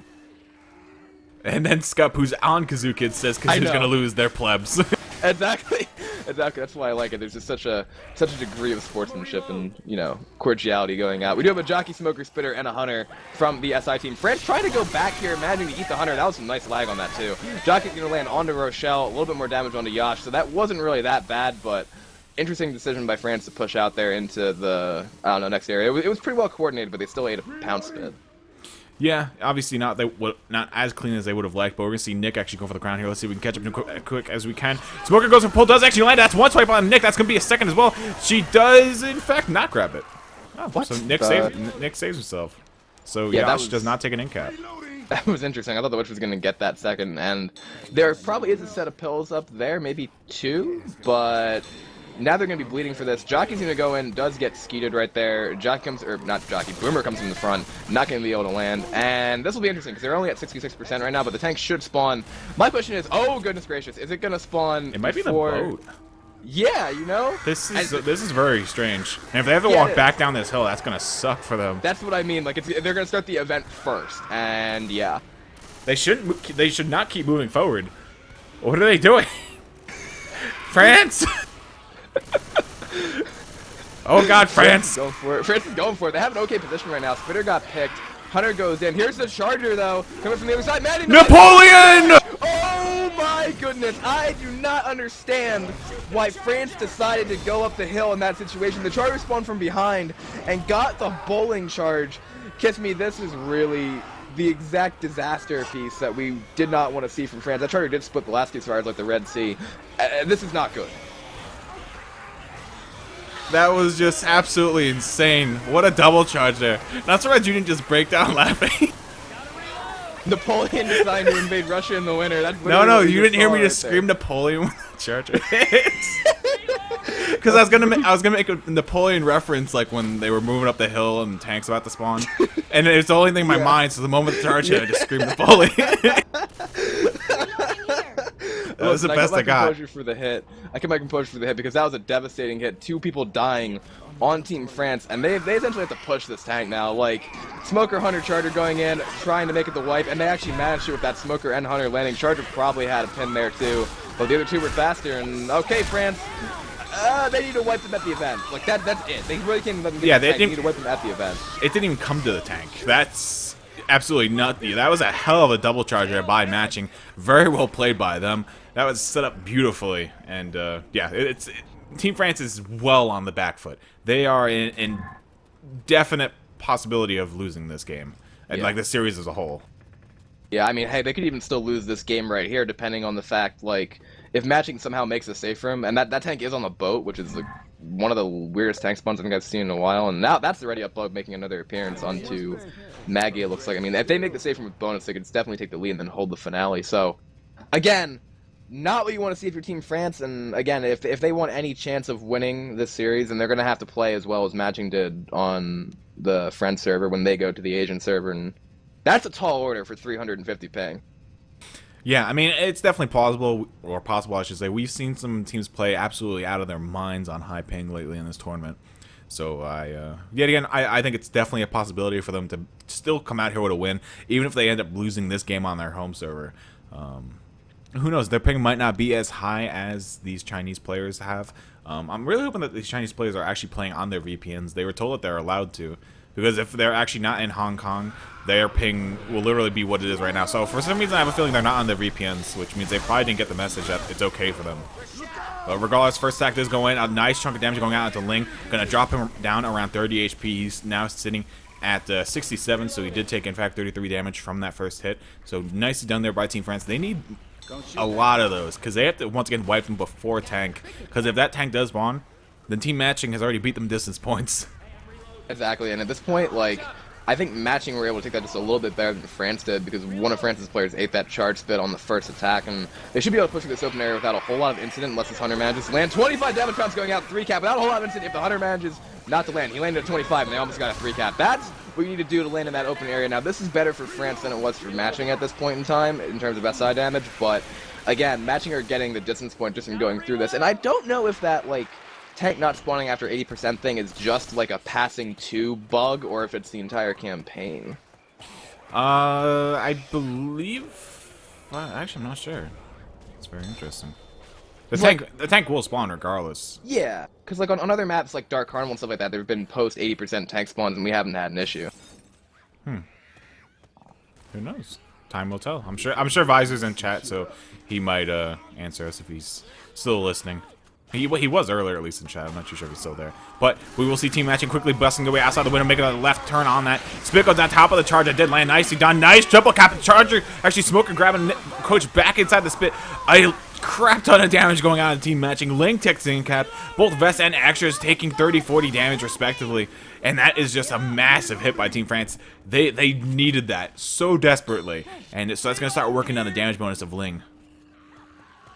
And then Scup, who's on Kazoo Kids, says I Kazoo's know. gonna lose their plebs. Exactly. That's why I like it. There's just such a degree of sportsmanship and cordiality going out. We do have a Jockey, Smoker, Spitter, and a Hunter from the SI team. France trying to go back here, managing to eat the Hunter. That was some nice lag on that too. Jockey's gonna land onto Rochelle, a little bit more damage onto Yash, so that wasn't really that bad, but interesting decision by France to push out there into the next area. It was pretty well coordinated, but they still ate a pound spit. Yeah, obviously not as clean as they would have liked, but we're going to see Nick actually go for the crown here. Let's see if we can catch up to him quick as we can. Smoker goes for pull, does actually land. That's one swipe on Nick. That's going to be a second as well. She does, in fact, not grab it. Oh, What? So Nick saves himself. So Yeah, Yash does not take an in cap. That was interesting. I thought the Witch was going to get that second, and there probably is a set of pills up there, maybe two, but now they're going to be bleeding for this. Jockey's going to go in, does get skeeted right there. Jockey comes, or not Jockey, Boomer comes from the front, not going to be able to land, and this will be interesting because they're only at 66% right now, but the tank should spawn. My question is, oh goodness gracious, is it going to spawn It might be the before... boat. Yeah, This is very strange. And if they have to Yeah, walk it back down this hill, that's going to suck for them. That's what I mean. Like, they're going to start the event first, and yeah. They should not keep moving forward. What are they doing? France! Oh god, France! Going for it. France is going for it. They have an okay position right now. Spitter got picked. Hunter goes in. Here's the Charger, though, coming from the other side. Napoleon! Oh my goodness. I do not understand why France decided to go up the hill in that situation. The Charger spawned from behind and got the bowling charge. Kiss me, this is really the exact disaster piece that we did not want to see from France. That Charger did split the last two survivors like the Red Sea. This is not good. That was just absolutely insane. What a double charge there. Not surprised you didn't just break down laughing. Napoleon decided to invade Russia in the winter. That's No, you didn't hear me just scream Napoleon when the charger hits. Because I was gonna make a Napoleon reference, like when they were moving up the hill and the tanks about to spawn, and it's the only thing in my mind. So the moment the charge hit, I just screamed Napoleon. That was the best I got. Composure for the hit. I kept my composure for the hit because that was a devastating hit. 2 people dying on Team France, and they essentially have to push this tank now. Like, Smoker, Hunter, Charger going in, trying to make it the wipe, and they actually managed to with that Smoker and Hunter landing. Charger probably had a pin there too, but the other 2 were faster, and okay, France, they need to wipe them at the event. Like, that's it. They really can't let them get the tank. They need to wipe them at the event. It didn't even come to the tank. That's absolutely nothing. That was a hell of a double charger by matching. Very well played by them. That was set up beautifully, and yeah, Team France is well on the back foot. They are in definite possibility of losing this game, and like the series as a whole. Yeah, I mean, hey, they could even still lose this game right here, depending on the fact, like, if matching somehow makes a save for him, and that tank is on the boat, which is like one of the weirdest tank spawns I think I've seen in a while, and now that's already upload making another appearance onto Maggie, it looks like. I mean, if they make the save from with bonus, they could definitely take the lead and then hold the finale. So, again, not what you want to see if you're Team France, and again, if they want any chance of winning this series, then they're going to have to play as well as matching did on the French server when they go to the Asian server, and that's a tall order for 350 ping. Yeah, I mean, it's definitely plausible, or possible, I should say. We've seen some teams play absolutely out of their minds on high ping lately in this tournament. So, yet again, I think it's definitely a possibility for them to still come out here with a win, even if they end up losing this game on their home server. Who knows? Their ping might not be as high as these Chinese players have. I'm really hoping that these Chinese players are actually playing on their VPNs. They were told that they're allowed to, because if they're actually not in Hong Kong, their ping will literally be what it is right now. So for some reason, I have a feeling they're not on their VPNs, which means they probably didn't get the message that it's okay for them. But regardless, first stack does go in. A nice chunk of damage going out into Ling. Gonna drop him down around 30 HP. He's now sitting at 67, so he did take, in fact, 33 damage from that first hit. So nicely done there by Team France. They need a lot of those, because they have to once again wipe them before tank, because if that tank does spawn, then Team Matching has already beat them distance points. Exactly, and at this point, like, I think Matching were able to take that just a little bit better than France did, because one of France's players ate that charge spit on the first attack, and they should be able to push through this open area without a whole lot of incident, unless this Hunter manages to land. 25 damage rounds going out, 3 cap, without a whole lot of incident if the Hunter manages not to land. He landed at 25, and they almost got a 3 cap. That's what you need to do to land in that open area. Now, this is better for France than it was for Matching at this point in time, in terms of SI damage, but again, Matching are getting the distance point just from going through this, and I don't know if that, like, tank not spawning after 80% thing is just like a passing 2 bug, or if it's the entire campaign. I believe... Well, actually, I'm not sure. It's very interesting. The tank will spawn regardless. Yeah, because like on other maps like Dark Carnival and stuff like that, there have been post 80% tank spawns, and we haven't had an issue. Who knows? Time will tell. I'm sure Visor's in chat, so he might answer us if he's still listening. He was earlier, at least in chat. I'm not too sure if he's still there. But we will see Team Matching quickly busting their way outside the window, making a left turn on that. Spit goes on top of the charge. That did land nicely done. Nice triple cap. The Charger actually Smoker grabbing Coach back inside the spit. A crap ton of damage going on in Team Matching. Ling takes in cap. Both Vest and Extras taking 30-40 damage respectively. And that is just a massive hit by Team France. They needed that so desperately. And so that's going to start working on the damage bonus of Ling.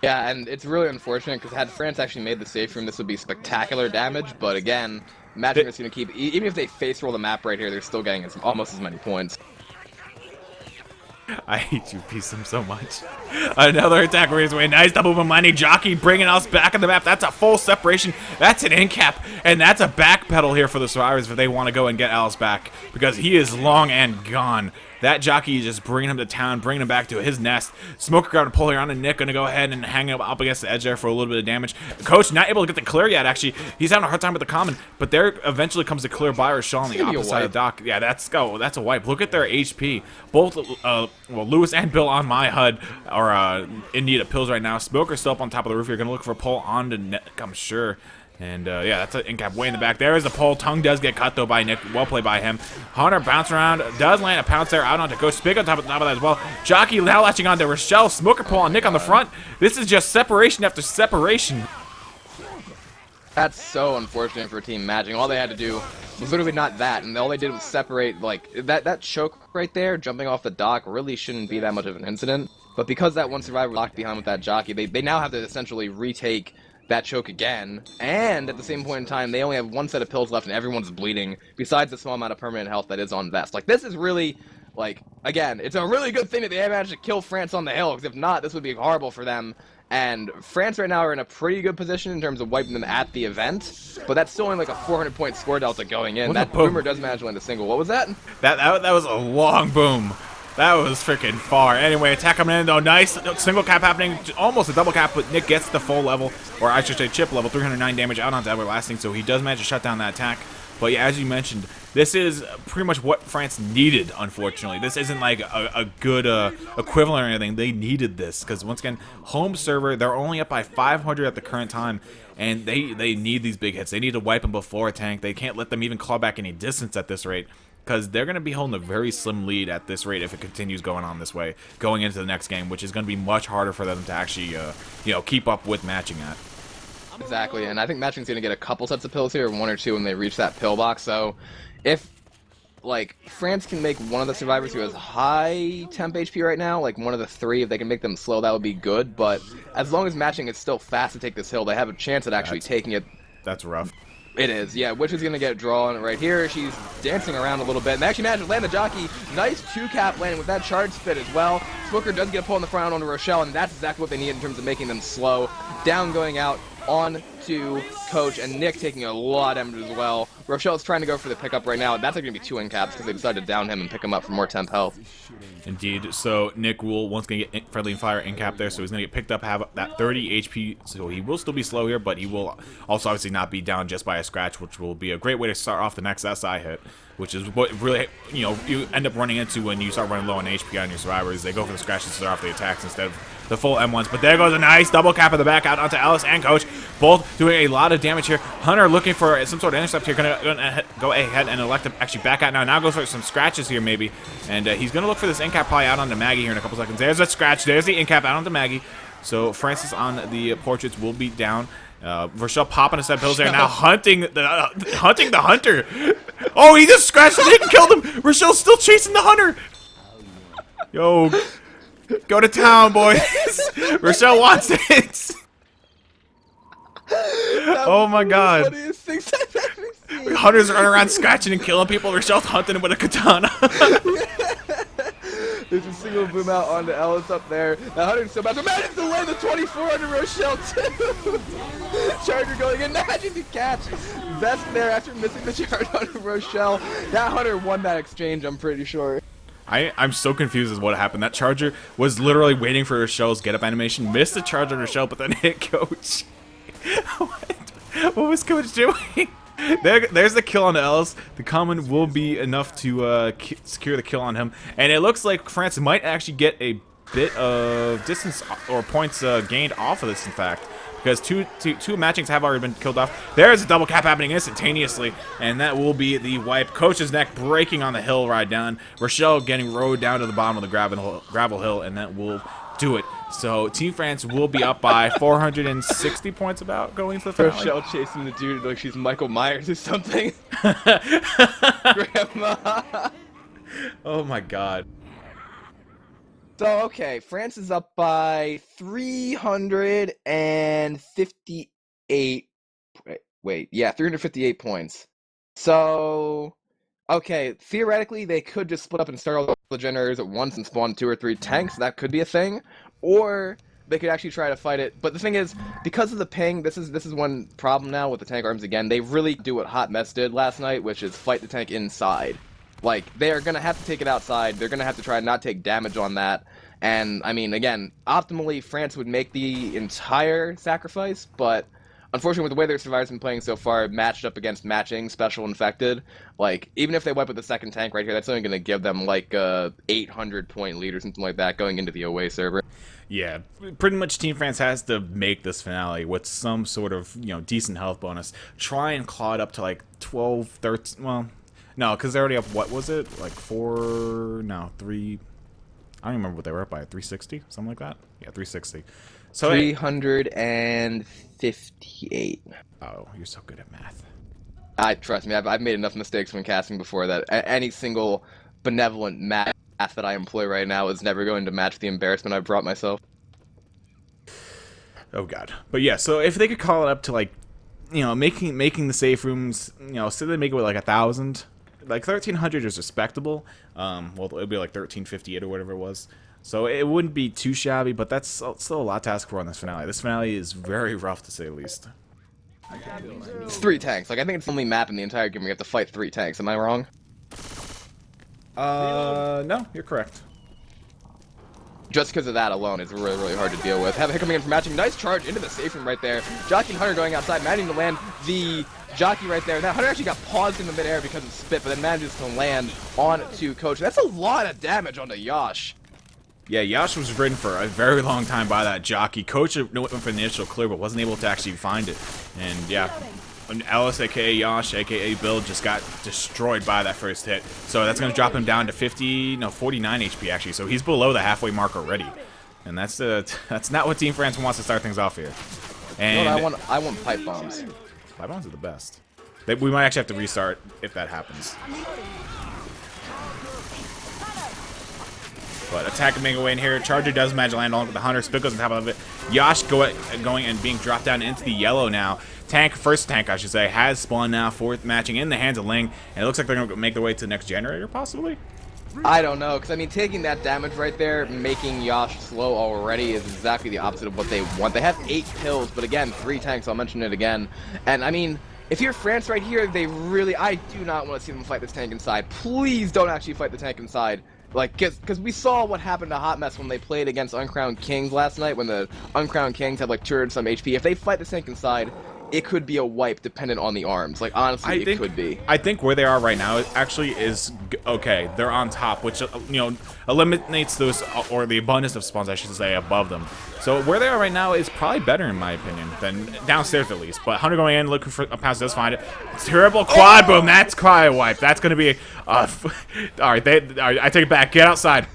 Yeah, and it's really unfortunate, because had France actually made the safe room, this would be spectacular damage, but again, Matching is going to keep... Even if they face roll the map right here, they're still getting almost as many points. I hate you, Piecem, so much. Another attack raise away. Nice double boom landing. Jockey bringing us back on the map. That's a full separation. That's an in cap. And that's a back pedal here for the Survivors if they want to go and get Alice back, because he is long and gone. That Jockey is just bringing him to town, bringing him back to his nest. Smoker got to pull here on, and Nick going to go ahead and hang him up against the edge there for a little bit of damage. Coach not able to get the clear yet, actually. He's having a hard time with the common, but there eventually comes the clear by Rochelle on the opposite side of the dock. Yeah, that's a wipe. Look at their HP. Both, well, Lewis and Bill on my HUD are in need of pills right now. Smoker's still up on top of the roof here. Going to look for a pull on to Nick, I'm sure. And, yeah, that's an in-cap way in the back. There is the pole. Tongue does get cut, though, by Nick. Well played by him. Hunter bounce around. Does land a pounce there out onto Coach. Spig on top of that as well. Jockey now latching on to Rochelle. Smoker pull on Nick on the front. This is just separation after separation. That's so unfortunate for Team Matching. All they had to do was literally not that, and all they did was separate, like, that choke right there, jumping off the dock, really shouldn't be that much of an incident. But because that one survivor locked behind with that Jockey, they now have to essentially retake that choke again, and at the same point in time, they only have one set of pills left and everyone's bleeding, besides the small amount of permanent health that is on Vest. Like, this is really, like, again, it's a really good thing that they managed to kill France on the hill, because if not, this would be horrible for them. And France right now are in a pretty good position in terms of wiping them at the event, but that's still only like a 400-point score delta going in. That boomer does manage to land a single. What was that? That was a long boom. That was freaking far. Anyway, attack coming in though. Nice single cap happening. Almost a double cap, but Nick gets the full level, or I should say chip level, 309 damage out onto Everlasting, so he does manage to shut down that attack. But yeah, as you mentioned, this is pretty much what France needed, unfortunately. This isn't like a good equivalent or anything. They needed this because, once again, home server, they're only up by 500 at the current time, and they need these big hits. They need to wipe them before a tank. They can't let them even claw back any distance at this rate because they're going to be holding a very slim lead at this rate if it continues going on this way, going into the next game, which is going to be much harder for them to actually keep up with matching at. Exactly, and I think Matching's going to get a couple sets of pills here, 1 or 2 when they reach that pill box, so if, like, France can make one of the survivors who has high temp HP right now, like one of the 3, if they can make them slow, that would be good, but as long as Matching is still fast to take this hill, they have a chance at actually taking it. That's rough. It is, yeah. Witch is going to get drawn right here. She's dancing around a little bit, and actually managed to land the jockey. Nice 2-cap landing with that charge spit as well. Swooker does get a pull in the front onto Rochelle, and that's exactly what they need in terms of making them slow. Down going out on to Coach, and Nick taking a lot of damage as well. Rochelle's trying to go for the pickup right now, and that's going to be 2 end caps because they decided to down him and pick him up for more temp health. Indeed. So Nick will once again get friendly fire in cap there, so he's going to get picked up, have that 30 HP, so he will still be slow here, but he will also obviously not be down just by a scratch, which will be a great way to start off the next SI hit, which is what really, you end up running into when you start running low on HP on your survivors. They go for the scratches to start off the attacks instead of the full M1s, but there goes a nice double cap at the back out onto Alice and Coach, both doing a lot of damage here. Hunter looking for some sort of intercept here, gonna go ahead and elect to actually back out now goes for some scratches here maybe, and he's gonna look for this end cap probably out onto Maggie here in a couple seconds. There's a scratch, there's the end cap out onto Maggie, so Francis on the portraits will be down. Rochelle popping a set of pills there, now hunting the hunter. Oh, he just scratched him, didn't kill him. Rochelle's still chasing the hunter. Yo, go to town, boys. Rochelle wants it. Oh my god. Hunter's running around scratching and killing people. Rochelle's hunting him with a katana. There's a single boom out onto Ellis up there. That Hunter's so bad. Imagine to land the 24 under Rochelle too. Charger going in. Imagine the catch. Best there after missing the charge onto Rochelle. That Hunter won that exchange, I'm pretty sure. I'm so confused as what happened. That Charger was literally waiting for Rochelle's get-up animation, missed the charge on Rochelle, but then hit Coach. What was Coach doing? There's the kill on Ellis. The common will be enough to secure the kill on him. And it looks like France might actually get a bit of distance or points gained off of this, in fact. Because two matchings have already been killed off. There's a double cap happening instantaneously, and that will be the wipe. Coach's neck breaking on the hill ride down. Rochelle getting rode down to the bottom of the gravel hill, and that will do it. So Team France will be up by 460 points about going to the finale. Rochelle chasing the dude like she's Michael Myers or something. Grandma. Oh my god. So, okay, France is up by 358. Wait, yeah, 358 points. So, okay, theoretically, they could just split up and start all the generators at once and spawn 2 or 3 tanks. That could be a thing. Or they could actually try to fight it. But the thing is, because of the ping, this is one problem now with the tank arms again. They really do what Hot Mess did last night, which is fight the tank inside. Like, they are going to have to take it outside. They're going to have to try and not take damage on that. And, I mean, again, optimally, France would make the entire sacrifice, but unfortunately, with the way their survivors have been playing so far, matched up against matching, special infected, like, even if they wipe with the second tank right here, that's only going to give them, like, a 800-point lead or something like that going into the away server. Yeah, pretty much Team France has to make this finale with some sort of, decent health bonus. Try and claw it up to, like, 12, 13, well... No, because they're already up, what was it? Like 3... I don't even remember what they were up by. 360? Something like that? Yeah, 360. So 358. Oh, you're so good at math. Trust me, I've made enough mistakes when casting before that any single benevolent math that I employ right now is never going to match the embarrassment I've brought myself. Oh, God. But yeah, so if they could call it up to, like, making the safe rooms, say they make it with, like, 1,000... Like 1,300 is respectable. Well, it'll be like 1,358 or whatever it was. So it wouldn't be too shabby, but that's still a lot to ask for on this finale. This finale is very rough, to say the least. It's 3 tanks. Like, I think it's the only map in the entire game where you have to fight 3 tanks. Am I wrong? No, you're correct. Just because of that alone, it's really, really hard to deal with. Have coming in for matching. Nice charge into the safe room right there. Jockey and Hunter going outside, managing to land the Jockey right there. Now, Hunter actually got paused in the midair because of spit, but then manages to land onto Coach. That's a lot of damage onto Yash. Yeah, Yash was ridden for a very long time by that Jockey. Coach went for the initial clear, but wasn't able to actually find it. And yeah, Ellis, aka Yash, aka Bill, just got destroyed by that first hit. So that's going to drop him down to 49 HP actually. So he's below the halfway mark already. And that's not what Team France wants to start things off here. And I want pipe bombs. Pipe bombs are the best. We might actually have to restart if that happens. But attack making away in here. Charger does manage to land along with the Hunter. Spit goes on top of it. Yash going and being dropped down into the yellow now. First tank, I should say, has spawned now. 4th matching in the hands of Ling. And it looks like they're going to make their way to the next generator, possibly? I don't know, because I mean, taking that damage right there, making Yash slow already is exactly the opposite of what they want. They have 8 kills, but again, 3 tanks, I'll mention it again. And I mean, if you're France right here, I do not want to see them fight this tank inside. Please don't actually fight the tank inside. Like, because we saw what happened to Hot Mess when they played against Uncrowned Kings last night, when the Uncrowned Kings had like 200 some HP. If they fight the tank inside, it could be a wipe dependent on the arms. Like, honestly, it could be. I think where they are right now actually is okay. They're on top, which, eliminates those, or the abundance of spawns, I should say, above them. So where they are right now is probably better, in my opinion, than downstairs at least. But Hunter going in, looking for a pass, does find it. Terrible quad boom. That's cryo wipe. That's going to be, all right, I take it back. Get outside.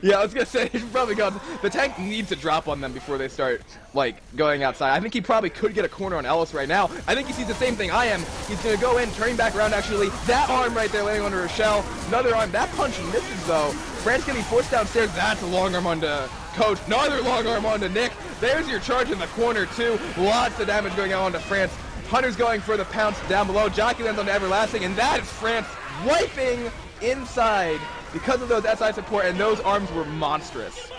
Yeah, I was gonna say, he should probably go. The tank needs to drop on them before they start, like, going outside. I think he probably could get a corner on Ellis right now. I think he sees the same thing I am. He's gonna go in, turning back around, actually. That arm right there landing onto Rochelle. Another arm. That punch misses, though. Fran's gonna be forced downstairs. That's a long arm onto Coach. Another long arm onto Nick. There's your charge in the corner, too. Lots of damage going on onto France. Hunter's going for the pounce down below. Jockey lands onto Everlasting, and that is France wiping inside because of those SI support, and those arms were monstrous.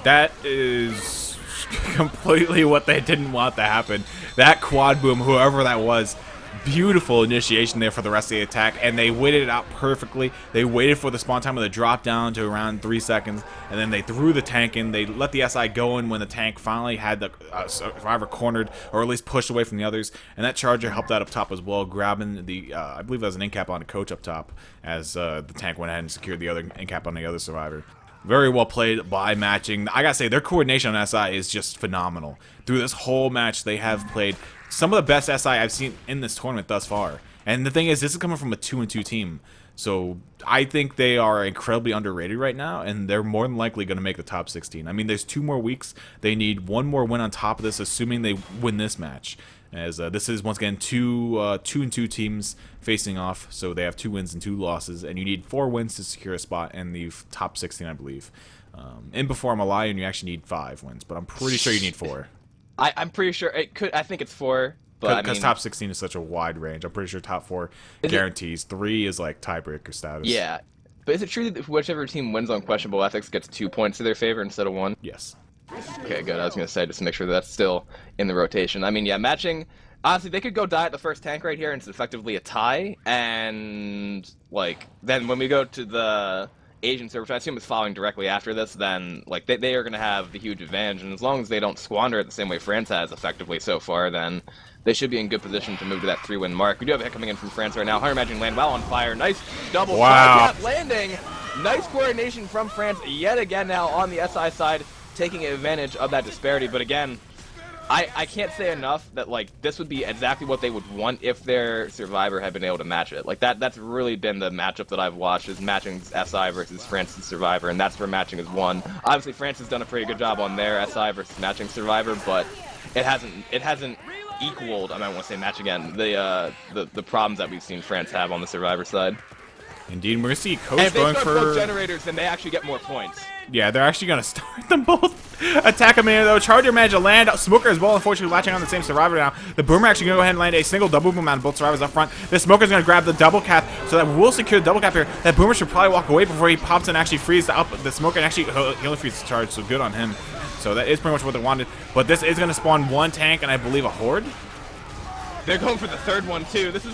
That is completely what they didn't want to happen. That quad boom, whoever that was, beautiful initiation there for the rest of the attack, and they waited it out perfectly. They waited for the spawn time of the drop down to around 3 seconds, and then they threw the tank in. They let the SI go in when the tank finally had the survivor cornered, or at least pushed away from the others, and that charger helped out up top as well, grabbing the, I believe that was an in-cap on a Coach up top, as the tank went ahead and secured the other in-cap on the other survivor. Very well played by matching. I gotta say, their coordination on SI is just phenomenal. Through this whole match, they have played some of the best SI I've seen in this tournament thus far. And the thing is, this is coming from a 2-2 team. So I think they are incredibly underrated right now, and they're more than likely going to make the top 16. I mean, there's 2 more weeks. They need 1 more win on top of this, assuming they win this match. As this is, once again, 2-2 teams facing off, so they have 2 wins and 2 losses, and you need 4 wins to secure a spot in the top 16, I believe. And before I'm a liar, you actually need 5 wins, but I'm pretty sure you need 4. I'm pretty sure it could. I think it's 4, but because top 16 is such a wide range. I'm pretty sure top 4 guarantees. 3 is like tiebreaker status. Yeah, but is it true that whichever team wins on questionable ethics gets 2 points to their favor instead of 1? Yes. Okay, good. I was gonna say, just to make sure that's still in the rotation. I mean, yeah, matching. Honestly, they could go die at the first tank right here, and it's effectively a tie. And like, then when we go to the Asian server, which I assume is following directly after this, then like they are gonna have the huge advantage. And as long as they don't squander it the same way France has effectively so far, then they should be in good position to move to that 3-win mark. We do have a hit coming in from France right now. Hunter Matching land well on fire. Nice double shot landing. Nice coordination from France yet again now on the SI side, taking advantage of that disparity. But again, I can't say enough that like this would be exactly what they would want if their survivor had been able to match it. Like that's really been the matchup that I've watched, is matching SI versus France's survivor, and that's where matching has won. Obviously France has done a pretty good job on their SI versus matching survivor, but it hasn't equaled, I might want to say match again, the problems that we've seen France have on the survivor side. Indeed, we're going to see And Coach if they going start both for... generators, then they actually get more points. Yeah, they're actually going to start them both. Attack him in, though. Charger managed to land. Smoker as well, unfortunately, latching on the same survivor now. The Boomer actually going to go ahead and land a single double boom on both survivors up front. The Smoker's going to grab the double cap, so that we'll secure the double cap here. That Boomer should probably walk away before he pops and actually frees up the Smoker, and actually he only frees the charge, so good on him. So that is pretty much what they wanted. But this is going to spawn one tank and I believe a horde. They're going for the third one too. This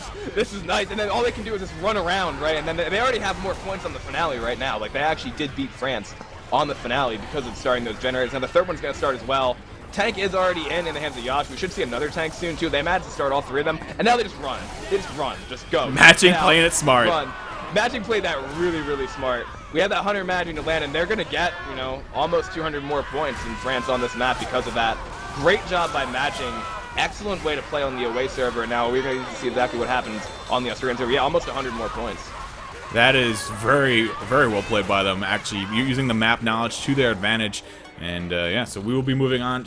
is nice, and then all they can do is just run around, right? And then they already have more points on the finale right now. Like they actually did beat France on the finale because of starting those generators. Now the third one's going to start as well. Tank is already in the hands of Yash. We should see another tank soon too. They managed to start all three of them, and now they just run. They just run. Just go. Matching playing it smart. Run. Matching played that really, really smart. We have that Hunter managing to land, and they're going to get, you know, almost 200 more points in France on this map because of that. Great job by Matching. Excellent way to play on the away server, and now we're going to see exactly what happens on the Australian server. Yeah, almost 100 more points. That is very, very well played by them, actually, using the map knowledge to their advantage. And yeah, so we will be moving on